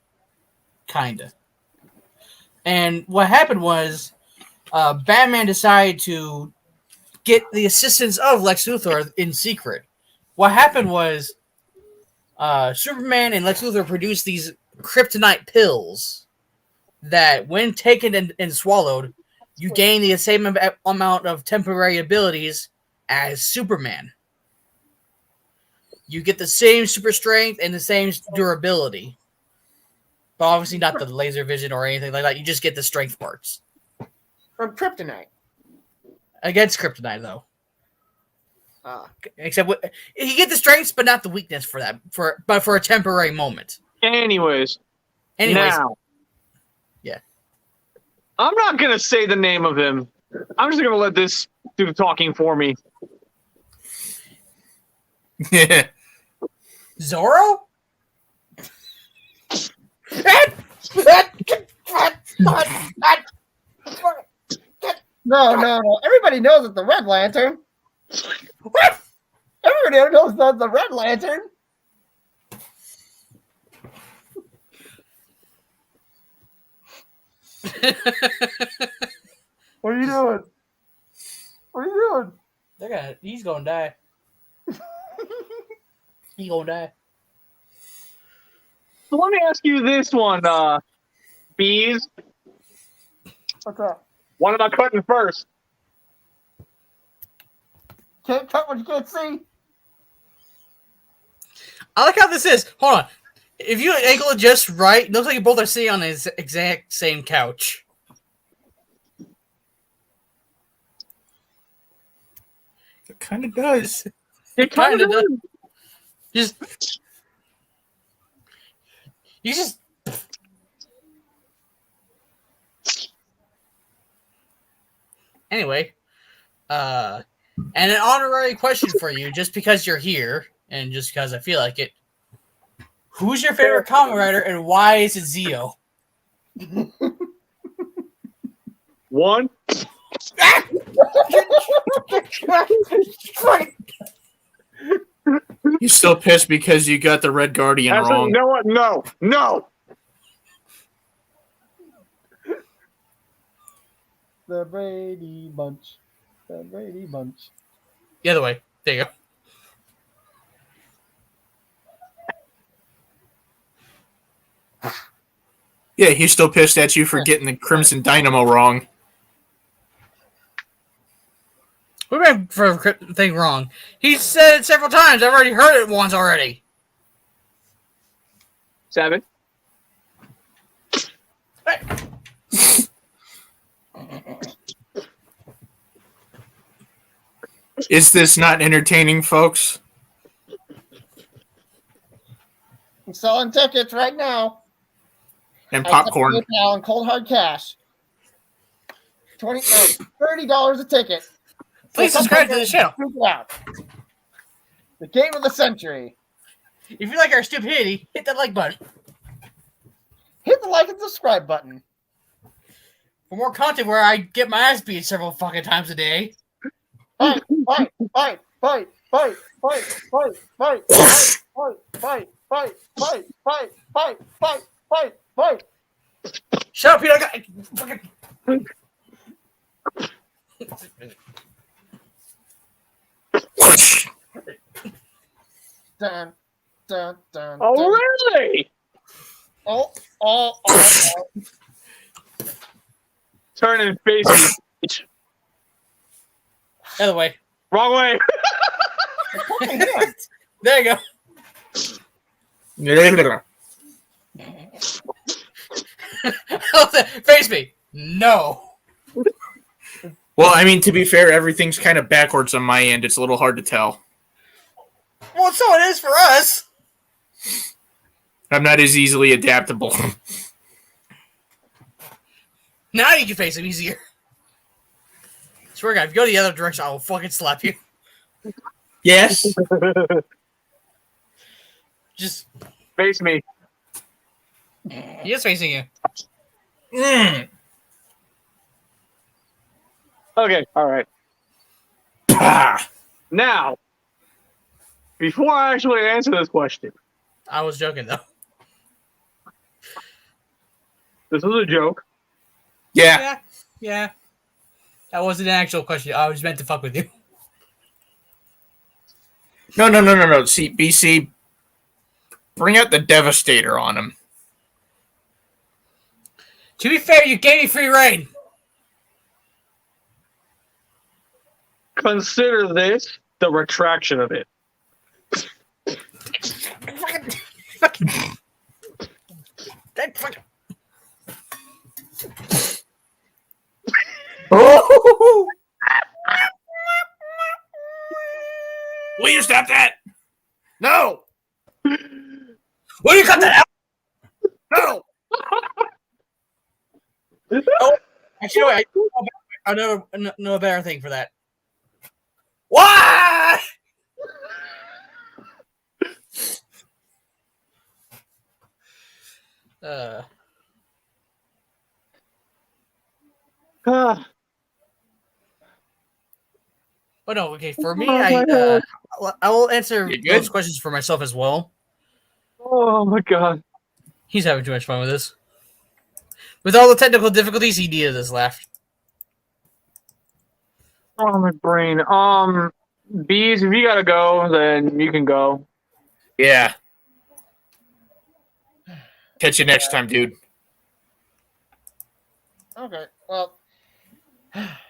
And what happened was, Batman decided to get the assistance of Lex Luthor in secret. What happened was, Superman and Lex Luthor produced these kryptonite pills that, when taken and swallowed, you gain the same amount of temporary abilities as Superman. You get the same super strength and the same durability. But obviously not the laser vision or anything like that. You just get the strength parts. From kryptonite. Against kryptonite, though. Except you get the strengths, but not the weakness for that. But for a temporary moment. Anyways. Now. Yeah. I'm not going to say the name of him. I'm just going to let this do the talking for me. Zorro? No. Everybody knows it's the Red Lantern. What? Everybody knows that's the Red Lantern. What are you doing? What are you doing? He's gonna die. He's gonna die. So let me ask you this one, Bees. What's up? What am I cutting first? Can't cut what you can't see. I like how this is. Hold on. If you angle it just right, it looks like you both are sitting on the exact same couch. It kind of does. It kind of does. You just. Anyway, and an honorary question for you, just because you're here and just because I feel like it. Who's your favorite comic writer and why is it Zeo? One. You're still pissed because you got the Red Guardian wrong. You know what? No. The Brady Bunch. The other way. There you go. Yeah, he's still pissed at you for getting the Crimson Dynamo wrong. We went for a thing wrong. He said it several times. I've already heard it once already. 7. Is this not entertaining, folks? I'm selling tickets right now. And popcorn. PayPal and cold hard cash. $30 a ticket. Please subscribe to the channel. The game of the century. If you like our stupidity, hit that like button. Hit the like and subscribe button. For more content where I get my ass beat several fucking times a day. Fight, fight, fight, fight, fight, fight, fight, fight, fight, fight, fight, fight, fight, fight, fight, fight, fight. Shut up, Peter. I got fucking. Dun, dun, dun, Oh, dun. really? Oh. Turn and face me. Other way. Wrong way. There you go. Face me. No. Well, I mean, to be fair, everything's kind of backwards on my end. It's a little hard to tell. Well, so it is for us. I'm not as easily adaptable. Now you can face him easier. Swear to God, if you go the other direction, I will fucking slap you. Yes. Just Face me. he is facing you. Okay, all right. Ah. Now, before I actually answer this question, I was joking though. this is a joke. Yeah. Yeah. That wasn't an actual question. I was meant to fuck with you. No. See, BC, bring out the Devastator on him. To be fair, you gave me free reign. Consider this the retraction of it. Fucking. That fucking. Oh! Will you stop that? No! Will you cut that out? No! Actually, wait, I know a better thing for that. Why? Oh no, okay. For me, I will answer You good? those questions for myself as well. Oh my god. He's having too much fun with this. With all the technical difficulties, he needed this laugh. Oh my brain. Bees, if you gotta go, then you can go. Yeah. Catch you next time, dude. Okay. Well,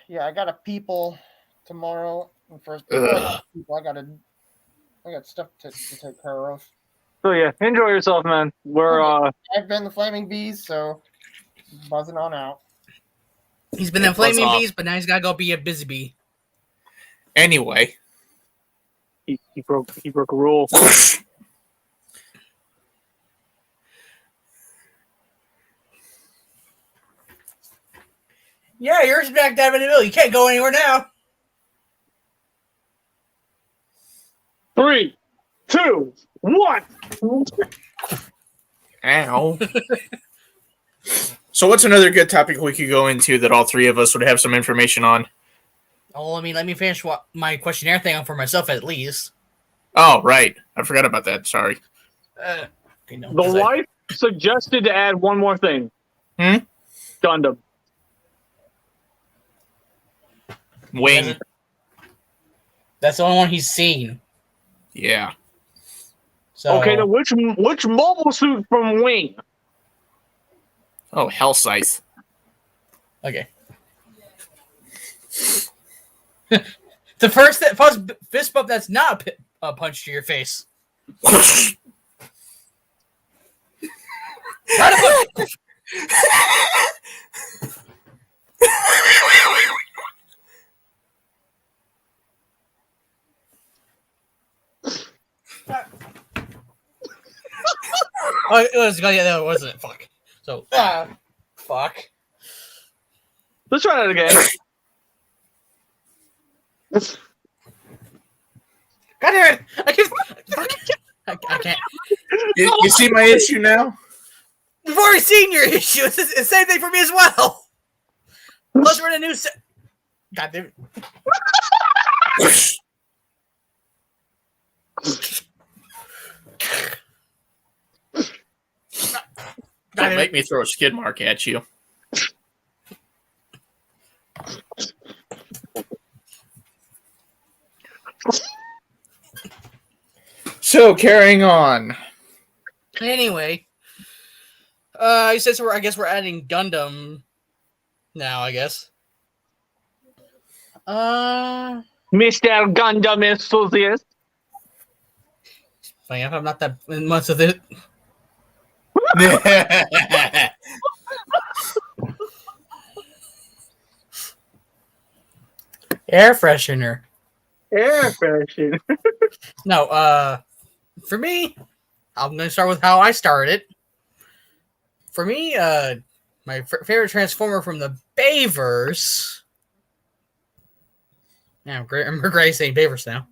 yeah, I got a people tomorrow. And first, Ugh. people, I got stuff to take care of. So yeah, enjoy yourself, man. We're I've been the Flaming Bees, so buzzing on out. He's been in Buzz flaming off. bees, but now he's gotta go be a busy bee. Anyway. he broke a rule. Yeah, you're smack dab in the middle. You can't go anywhere now. 3, 2, 1. Ow. So what's another good topic we could go into that all three of us would have some information on? Oh, I mean, let me finish my questionnaire thing for myself at least. Oh, right. I forgot about that. Sorry. Okay, no, The wife suggested to add one more thing. Gundam. Wing. That's the only one he's seen. Yeah. So Okay, then which mobile suit from Wing? Oh, Hell Scythe. okay. The first fist bump that's not a punch to your face. Not a punch. Oh, it was that wasn't it? Fuck. So fuck. Let's try that again. God damn it! I can't. You see my issue now? We've already seen your issue. It's the same thing for me as well. Plus, we're in a new set. God damn it. Don't make me throw a skid mark at you. So, carrying on. Anyway, he says I guess we're adding Gundam now. I guess. Mr. Gundam enthusiast. Funny enough, I'm not that much of it. Air freshener. Air freshener. No, for me, I'm going to start with how I started. For me, my favorite Transformer from the Bayverse. Yeah, I'm regretting saying Bayverse now.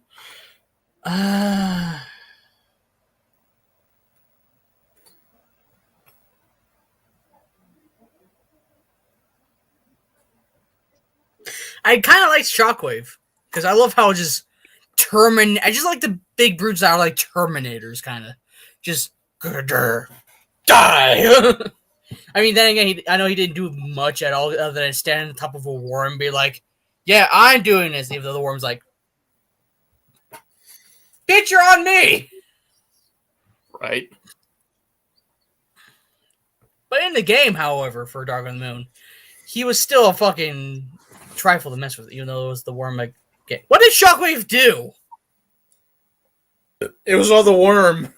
I kind of like Shockwave because I love how just I just like the big brutes that are like Terminators, kind of just die. I mean, then again, I know he didn't do much at all other than stand on top of a worm and be like, "Yeah, I'm doing this," even though the worm's like, "Bitch, you're on me." Right. But in the game, however, for Dark on the Moon, he was still a fucking trifle to mess with, even though it was the worm. Like, okay. What did Shockwave do? It was all the worm.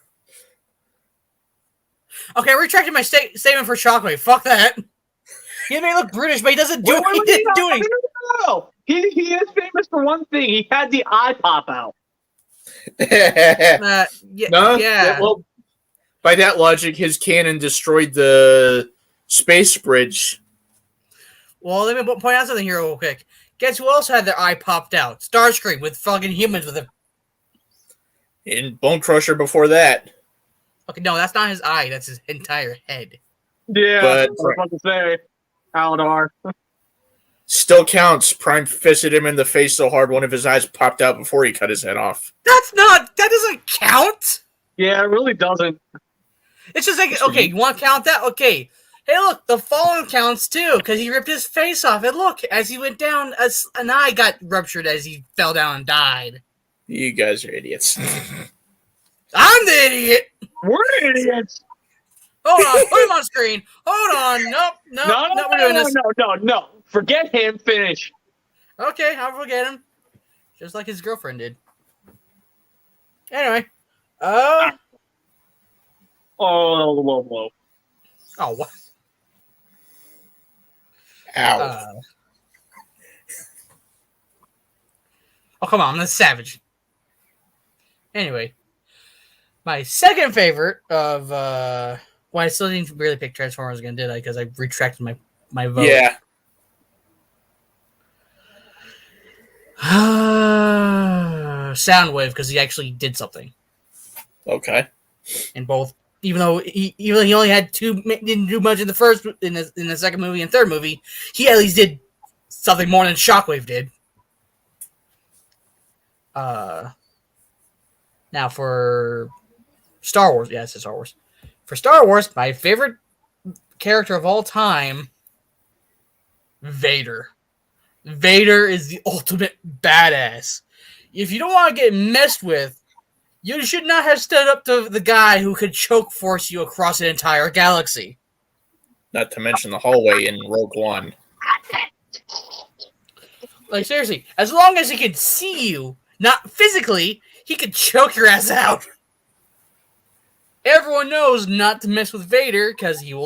Okay, retracting my statement for Shockwave. Fuck that. He may look British, but he doesn't do it. He didn't do anything. No. He is famous for one thing. He had the eye pop out. Yeah. No? Yeah. Well, by that logic, his cannon destroyed the space bridge. Well, let me point out something here real quick. Guess who else had their eye popped out? Starscream with fucking humans with him. And Bone Crusher before that. Okay, no, that's not his eye. That's his entire head. Yeah, But- I was about to say. Aladar. Still counts. Prime fisted him in the face so hard one of his eyes popped out before he cut his head off. That doesn't count. Yeah, it really doesn't. It's just like, okay, you want to count that? Okay. Hey, look, the fallen counts too, because he ripped his face off. And look, as he went down, an eye got ruptured as he fell down and died. You guys are idiots. I'm the idiot. We're idiots. Hold on, put him on screen. Hold on. Nope, No, we're doing this. no. Forget him. Finish. Okay, I'll forget him. Just like his girlfriend did. Anyway. Oh, whoa. Oh, what? Ow. Oh, come on, I'm a savage. Anyway. My second favorite of, well, I still didn't really pick Transformers again, did I? Because I retracted my vote. Yeah. Soundwave, because he actually did something Okay. in both. Even though he only had didn't do much in the first, in the second movie and third movie, he at least did something more than Shockwave did. Now for Star Wars, yeah, it's Star Wars. For Star Wars, my favorite character of all time, Vader. Vader is the ultimate badass. If you don't want to get messed with, you should not have stood up to the guy who could choke force you across an entire galaxy. Not to mention the hallway in Rogue One. Like, seriously, as long as he can see you, not physically, he could choke your ass out. Everyone knows not to mess with Vader because you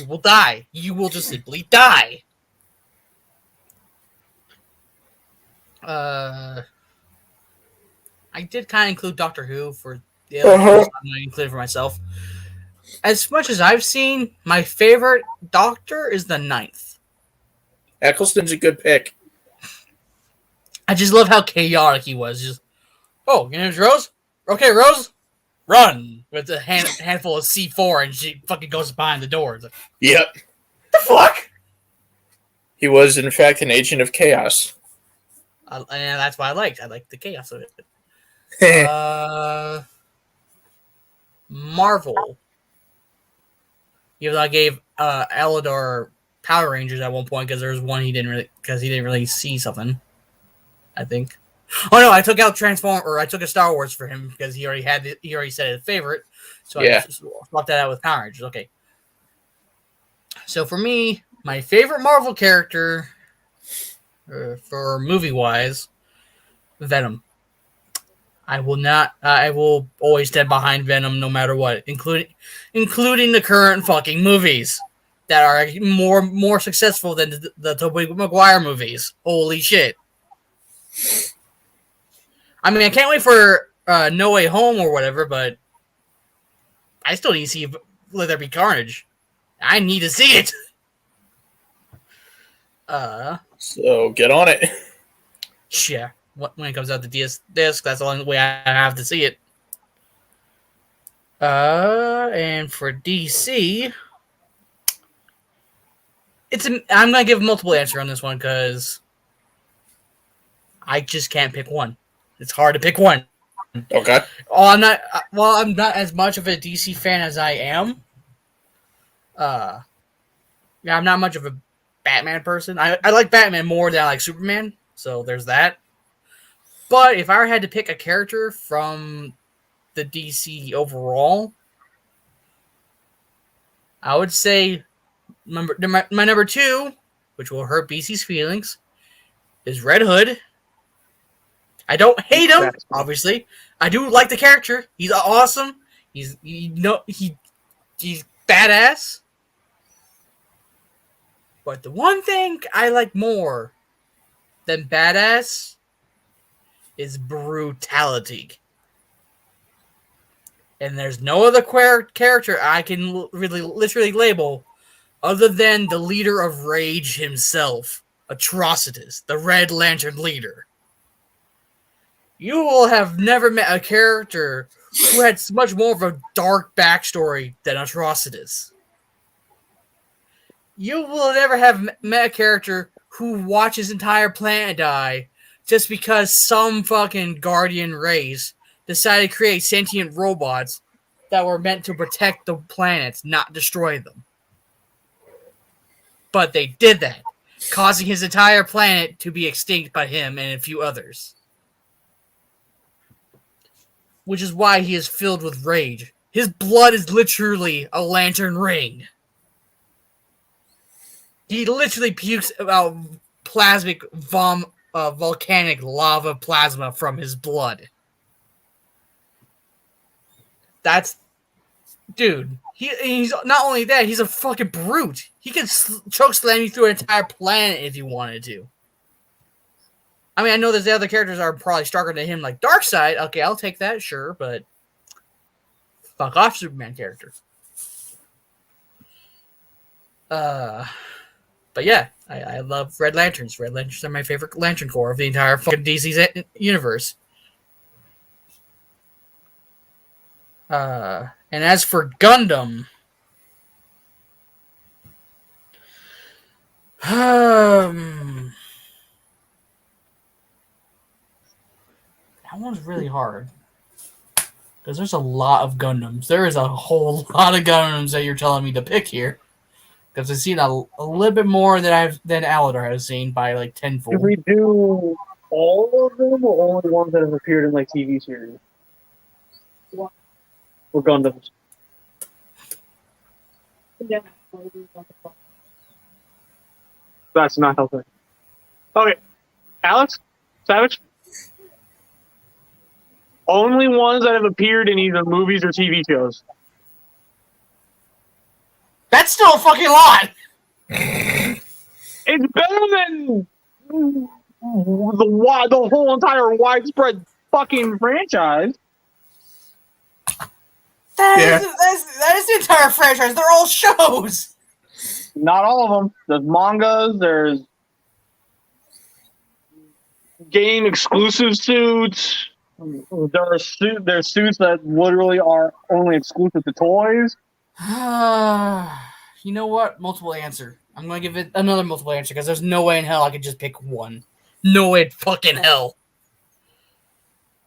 will die. You will just simply die. I did kind of include Doctor Who for the other ones I included for myself. as much as I've seen, my favorite Doctor is the 9th. Eccleston's a good pick. I just love how chaotic he was. Just, oh, your name's Rose? Okay, Rose, run! With a handful of C4 and she fucking goes behind the door. It's like, Yep. the fuck? He was, in fact, an agent of chaos. And that's what I liked. I liked the chaos of it. Marvel. Even though I gave Aladar Power Rangers at one point because there was one he didn't really see something. I think. Oh no, I took out I took a Star Wars for him because he already said his favorite. So I just swapped that out with Power Rangers. Okay. So for me, my favorite Marvel character for movie wise, Venom. I will always stand behind Venom no matter what, including the current fucking movies that are more successful than the Tobey Maguire movies. Holy shit. I mean, I can't wait for No Way Home or whatever, but I still need to see Let There Be Carnage. I need to see it. So get on it. Yeah. When it comes out the disc, that's the only way I have to see it. And for DC, I'm gonna give a multiple answer on this one because I just can't pick one. It's hard to pick one. Okay. I'm not as much of a DC fan as I am. Yeah, I'm not much of a Batman person. I like Batman more than I like Superman, so there's that. But if I had to pick a character from the DC overall, I would say my number 2, which will hurt BC's feelings, is Red Hood. I don't hate him, obviously. I do like the character. He's awesome. He's badass. But the one thing I like more than badass is brutality. And there's no other character I can really literally label other than the leader of Rage himself, Atrocitus, the Red Lantern leader. You will have never met a character who had much more of a dark backstory than Atrocitus. You will never have met a character who watched his entire planet die just because some fucking Guardian race decided to create sentient robots that were meant to protect the planets, not destroy them. But they did that, causing his entire planet to be extinct by him and a few others. Which is why he is filled with rage. His blood is literally a lantern ring. He literally pukes out plasmic volcanic lava plasma from his blood. That's... Dude, he's not only that, he's a fucking brute. He can chokeslam you through an entire planet if he wanted to. I mean, I know there's the other characters are probably stronger than him, like Darkseid. Okay, I'll take that, sure, but fuck off, Superman character. But yeah, I love Red Lanterns. Red Lanterns are my favorite Lantern Corps of the entire fucking DC's universe. And as for Gundam, that one's really hard because there's a lot of Gundams. There is a whole lot of Gundams that you're telling me to pick here because I've seen a little bit more than Aladar has seen by like tenfold. Did we do all of them or only ones that have appeared in like TV series? Or Gundams? Yeah. That's not helping. Okay. Alex? Savage? Only ones that have appeared in either movies or TV shows. That's still a fucking lot! It's better than the whole entire widespread fucking franchise. That is the entire franchise. They're all shows. Not all of them. There's mangas. There's game exclusive suits. There's suits that literally are only exclusive to toys. You know what? Multiple answer. I'm going to give it another multiple answer because there's no way in hell I could just pick one. No way in fucking hell.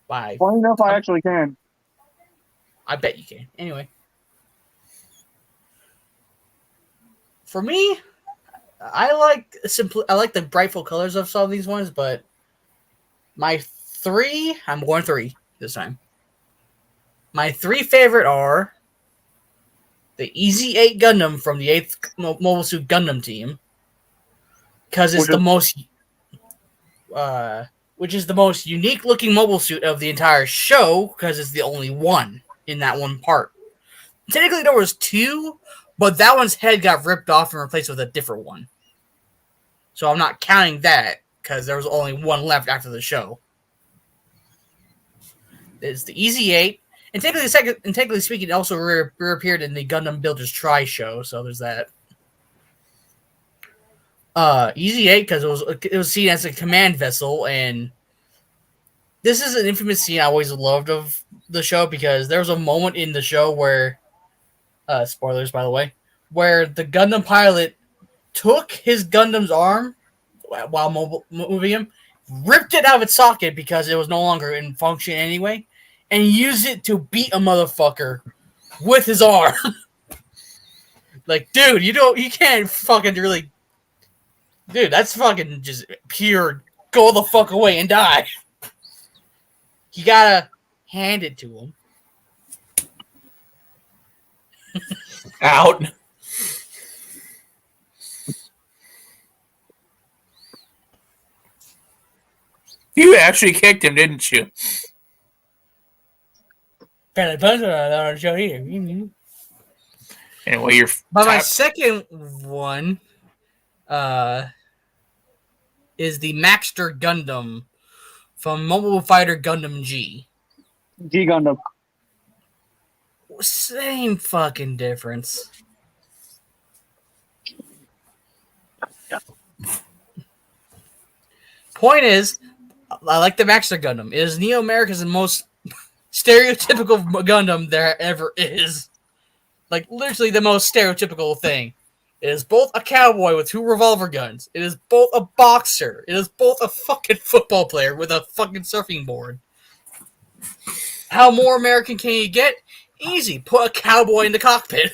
Bye. Funny enough, I actually can. I bet you can. Anyway. For me, I like the brightful colors of some of these ones, but my three, I'm going three this time. My three favorite are the Easy 8 Gundam from the 8th Mobile Suit Gundam team, because it's which is the most unique looking mobile suit of the entire show, because it's the only one in that one part. Technically, there was two, but that one's head got ripped off and replaced with a different one. So I'm not counting that, because there was only one left after the show. It's the Easy 8. And technically speaking, it also reappeared in the Gundam Builders Try show, so there's that. Easy 8, because it was seen as a command vessel, and this is an infamous scene I always loved of the show, because there was a moment in the show where, spoilers by the way, where the Gundam pilot took his Gundam's arm while moving him, ripped it out of its socket because it was no longer in function anyway, and used it to beat a motherfucker with his arm. Like, dude, you can't fucking really... Dude, that's fucking just pure go the fuck away and die. You gotta hand it to him. Out. You actually kicked him, didn't you? But Anyway, my second one is the Maxter Gundam from Mobile Fighter Gundam G. G Gundam. Same fucking difference. Point is, I like the Maxter Gundam. It is Neo America's most stereotypical Gundam there ever is. Like, literally the most stereotypical thing. It is both a cowboy with 2 revolver guns. It is both a boxer. It is both a fucking football player with a fucking surfing board. How more American can you get? Easy. Put a cowboy in the cockpit.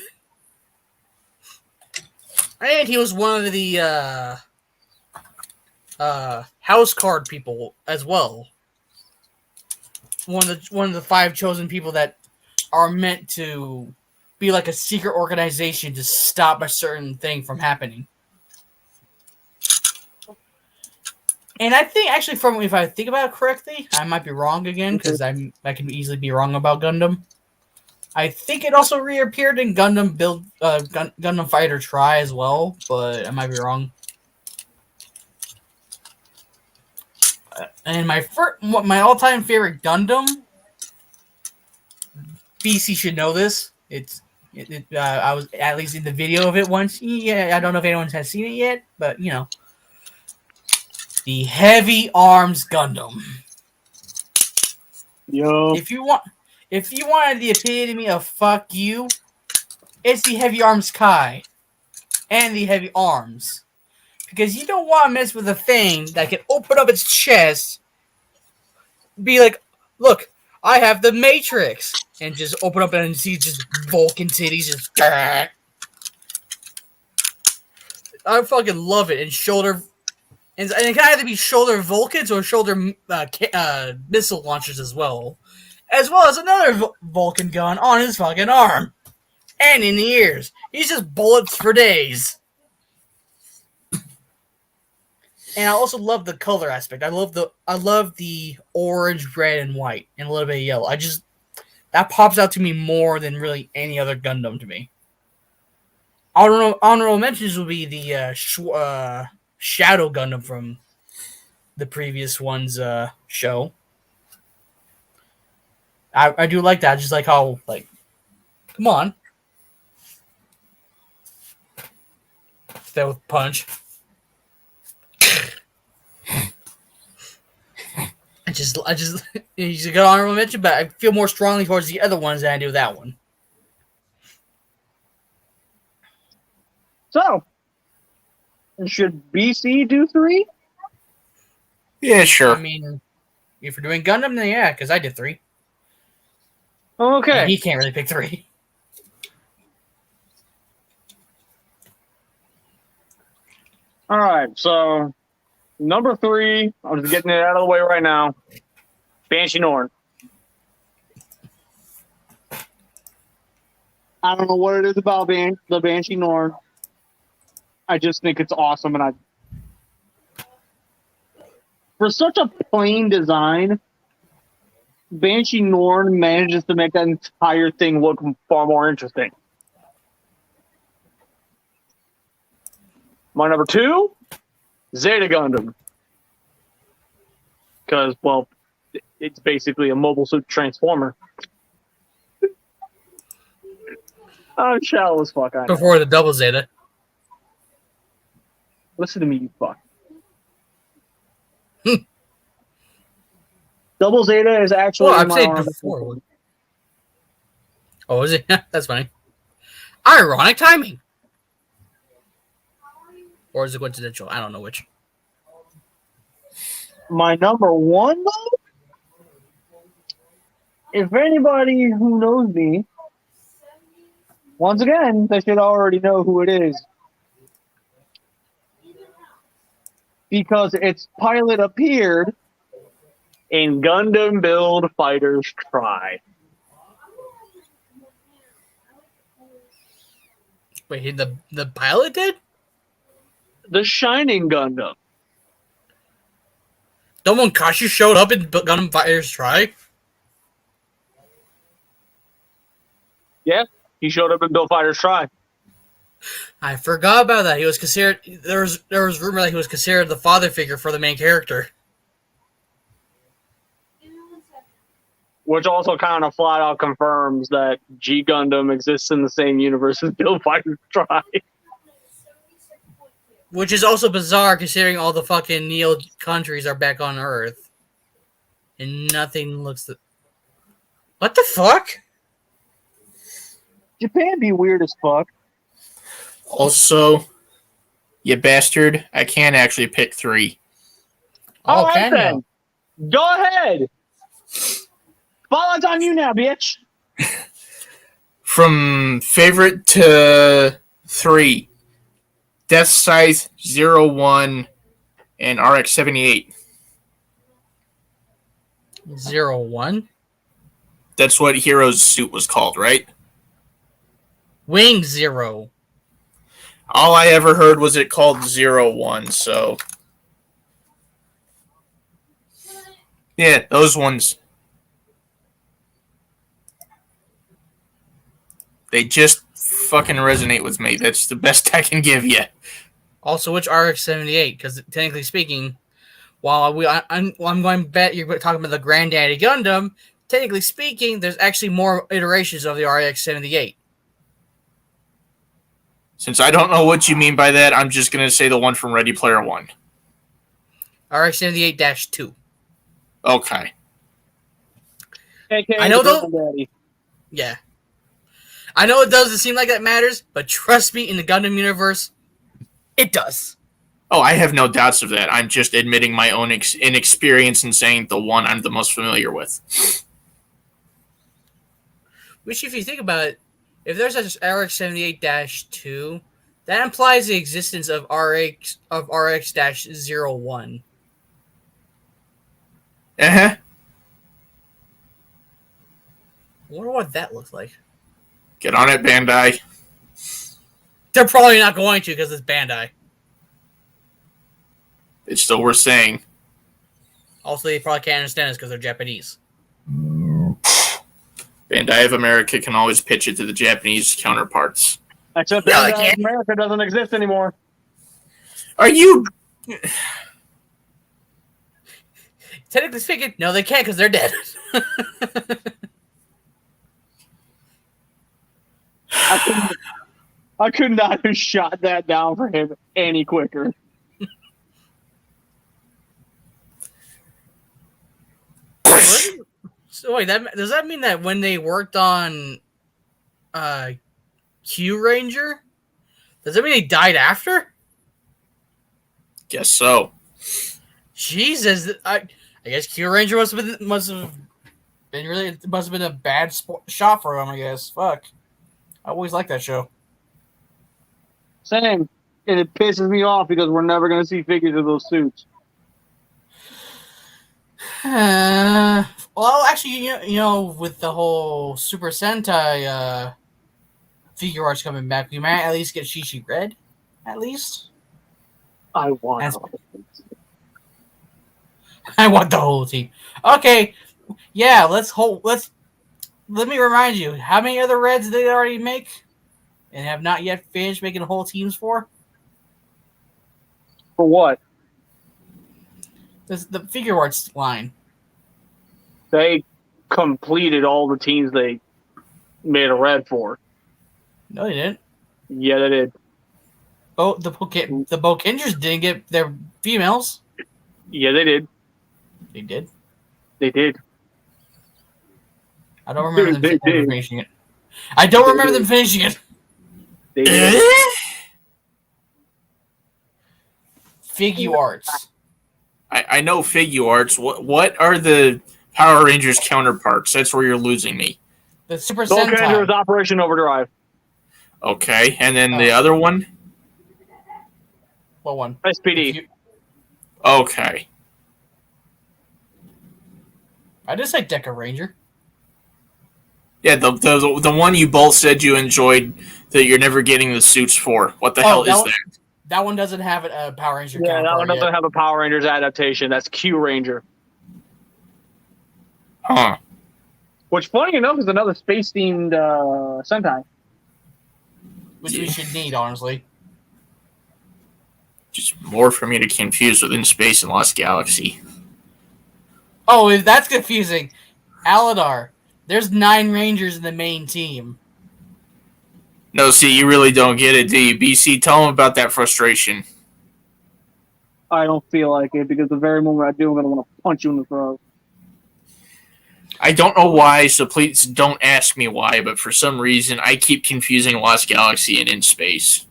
And he was one of the house card people as well. One of the 5 chosen people that are meant to be like a secret organization to stop a certain thing from happening. And I think, actually, if I think about it correctly, I might be wrong again, because I can easily be wrong about Gundam. I think it also reappeared in Gundam Gundam Fighter Try as well, but I might be wrong. And my all-time favorite Gundam, BC should know this. I was at least in the video of it once. Yeah, I don't know if anyone has seen it yet, but you know, the Heavy Arms Gundam. Yo. If you wanted the epitome of fuck you, it's the Heavy Arms Kai and the Heavy Arms, because you don't want to mess with a thing that can open up its chest, be like, look, I have the Matrix, and just open up and see just Vulcan titties just. I fucking love it. And it can either be shoulder Vulcans or shoulder missile launchers as well as another Vulcan gun on his fucking arm and in the ears. He's just bullets for days. And I also love the color aspect. I love the orange, red, and white, and a little bit of yellow. That pops out to me more than really any other Gundam to me. Honorable mentions will be the Shadow Gundam from the previous one's show. I do like that. I just like how Come on. That with punch. He's a good honorable mention, but I feel more strongly towards the other ones than I do that one. So, should BC do 3? Yeah, sure. I mean, if you're doing Gundam, then yeah, because I did 3. Okay. And he can't really pick 3. All right. So, number 3, I'm just getting it out of the way right now. Banshee Norn. I don't know what it is about the Banshee Norn. I just think it's awesome, and for such a plain design, Banshee Norn manages to make that entire thing look far more interesting. My number 2, Zeta Gundam. Because, well, it's basically a mobile suit transformer. I'm shallow as fuck. I know. Before the double Zeta. Listen to me, you fuck. Double Zeta is actually. Well, I'm my saying honorable before. mention. Oh, is it? That's funny. Ironic timing. Or is it coincidental? I don't know which. My number 1, though? If anybody who knows me, once again, they should already know who it is. Because its pilot appeared in Gundam Build Fighters Try. Wait, the pilot did? The Shining Gundam. Kashi showed up in Gundam Fighters Try? Yeah, he showed up in Build Fighters Try. I forgot about that. He was considered. There was rumor that he was considered the father figure for the main character. Which also kind of flat out confirms that G Gundam exists in the same universe as Build Fighters Try. Which is also bizarre considering all the fucking Neo countries are back on Earth. And nothing looks... What the fuck? Japan be weird as fuck. Also, you bastard, I can't actually pick 3. All right, can then. Go ahead. Spotlight's on you now, bitch. From favorite to 3, Death Scythe 01 and RX-78. 01? That's what Hero's suit was called, right? Wing 0. All I ever heard was it called 01, so... Yeah, those ones. They just fucking resonate with me. That's the best I can give you. Also, which RX-78? Because technically speaking, while I'm going to bet you're talking about the Granddaddy Gundam, technically speaking, there's actually more iterations of the RX-78. Since I don't know what you mean by that, I'm just going to say the one from Ready Player One. RX-78-2. Okay. AKA I know the though. Daddy. Yeah. I know it doesn't seem like that matters, but trust me, in the Gundam universe, it does. Oh, I have no doubts of that. I'm just admitting my own inexperience and saying the one I'm the most familiar with. Which, if you think about it, if there's such RX-78-2, that implies the existence of RX-01. Uh-huh. I wonder what that looks like. Get on it, Bandai. They're probably not going to because it's Bandai. It's still worth saying. Also, they probably can't understand us because they're Japanese. Bandai of America can always pitch it to the Japanese counterparts. Except No, that I can't. America doesn't exist anymore. Are you... Technically speaking, no, they can't because they're dead. I could not have shot that down for him any quicker. So wait, does that mean that when they worked on Q Ranger, does that mean they died after? Guess so. Jesus, I guess Q Ranger must have been really. It must have been a bad shot for him. I guess. Fuck. I always liked that show. Same. And it pisses me off because we're never going to see figures of those suits. Well, actually, you know, with the whole Super Sentai figure arts coming back, we might at least get Shishi Red, at least. I want I want the whole team. Okay, yeah, let me remind you, how many other Reds did they already make and have not yet finished making whole teams for? For what? The figure arts line. They completed all the teams they made a red for. No, they didn't. Yeah, they did. Oh, the Bokingers didn't get their females. Yeah, they did. They did. They did. I don't remember them finishing it. I don't remember them finishing it. They did. Figure arts. I know figure arts. What are the Power Rangers counterparts? That's where you're losing me. The Super Soul Calendar Sentai. is Operation Overdrive. Okay, and then the other one? What one? SPD. Okay. I just say Deca Ranger. Yeah, the one you both said you enjoyed that you're never getting the suits for. What the hell is that? That one doesn't have a Power Ranger. Yeah, that one doesn't have a Power Rangers adaptation. That's Q Ranger. Huh. Which, funny enough, is another space-themed Sentai. Which we should need, honestly. Just more for me to confuse with In Space and Lost Galaxy. Oh, if that's confusing. Aladar. There's 9 Rangers in the main team. No, see, you really don't get it, do you? BC, tell them about that frustration. I don't feel like it because the very moment I do, I'm going to want to punch you in the throat. I don't know why, so please don't ask me why, but for some reason, I keep confusing Lost Galaxy and In Space.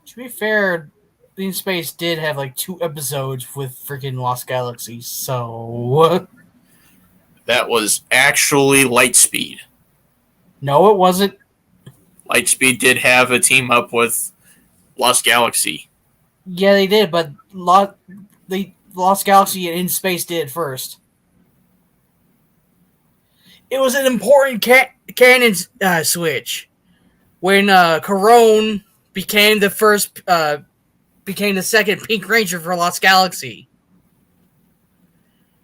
To be fair, In Space did have like 2 episodes with freaking Lost Galaxy, so... That was actually Lightspeed. No, it wasn't. Lightspeed did have a team up with Lost Galaxy. Yeah, they did, but Lost Galaxy and In Space did first. It was an important canon switch when Corone became the second Pink Ranger for Lost Galaxy.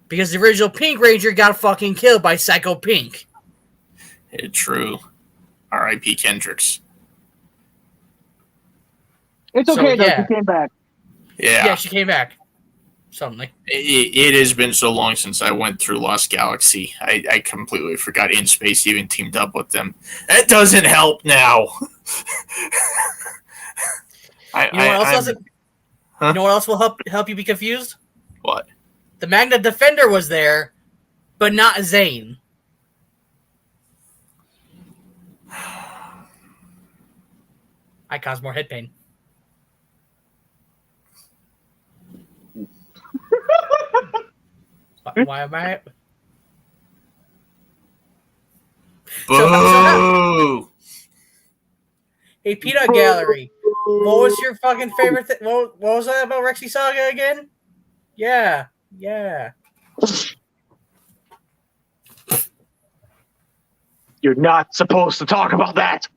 Because the original Pink Ranger got fucking killed by Psycho Pink. True. R.I.P. Kendricks. It's okay, though. Yeah. She came back. Yeah, she came back. Suddenly. It has been so long since I went through Lost Galaxy. I completely forgot In Space even teamed up with them. That doesn't help now. You know what else will help you be confused? What? The Magna Defender was there, but not Zane. I caused more head pain. Why am I? Boo! Hey, Peanut Gallery. What was your fucking favorite thing? What was that about Rexy Saga again? Yeah. You're not supposed to talk about that.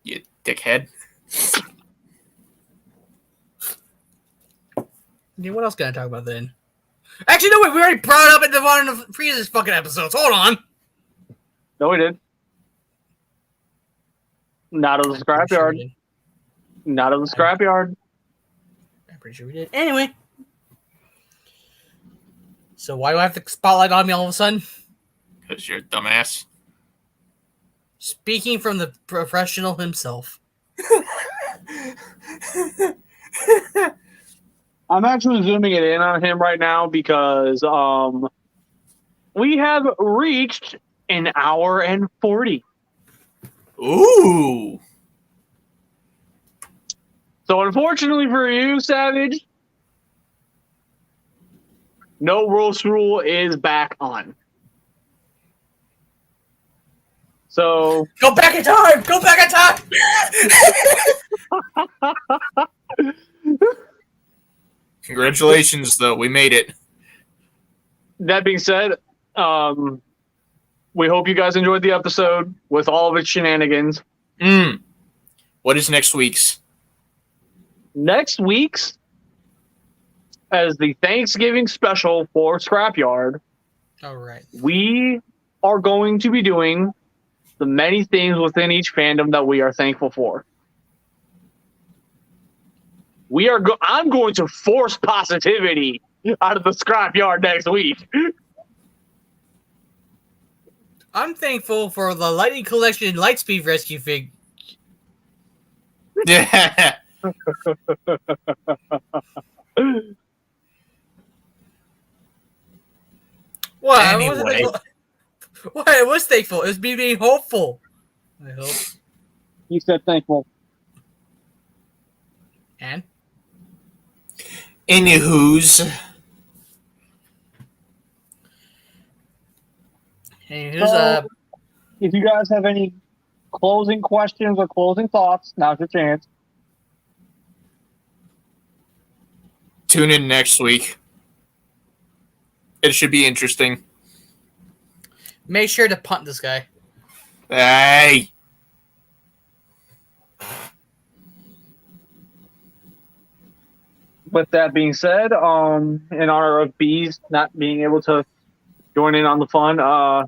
You dickhead. Yeah, what else can I talk about then? Actually, no, wait, we already brought it up in one of the previous fucking episodes. Hold on. No, we did. Not of the Scrapyard. Not of the Scrapyard. I'm pretty sure we did. Anyway. So why do I have the spotlight on me all of a sudden? Because you're a dumbass. Speaking from the professional himself. I'm actually zooming it in on him right now because we have reached an hour and 40. Ooh. So unfortunately for you, Savage, no roast rule is back on. So Go back in time! Go back in time! Congratulations, though. We made it. that being said, we hope you guys enjoyed the episode with all of its shenanigans. What is next week's? Next week's, as the Thanksgiving special for Scrapyard, All right. we are going to be doing the many things within each fandom that we are thankful for. I'm going to force positivity out of the Scrapyard next week. I'm thankful for the Lightning Collection Lightspeed Rescue Fig. Yeah. What? Anyway. I was thankful. It was me being hopeful. I hope. You said thankful. And? Anywho's. Anywho's, If you guys have any closing questions or closing thoughts, now's your chance. Tune in next week. It should be interesting. make sure to punt this guy. Hey. With that being said, in honor of Bees not being able to join in on the fun,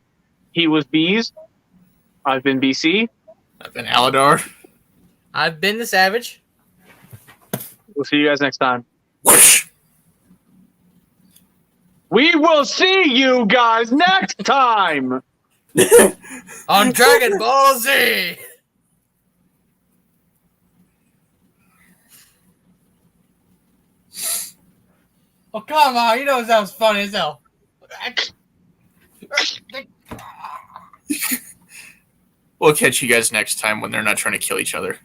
he was Bees. I've been BC. I've been Aladar. I've been the Savage. We'll see you guys next time. Whoosh. We will see you guys next time. On Dragon Ball Z! Oh, come on. You know that was funny as hell. We'll catch you guys next time when they're not trying to kill each other.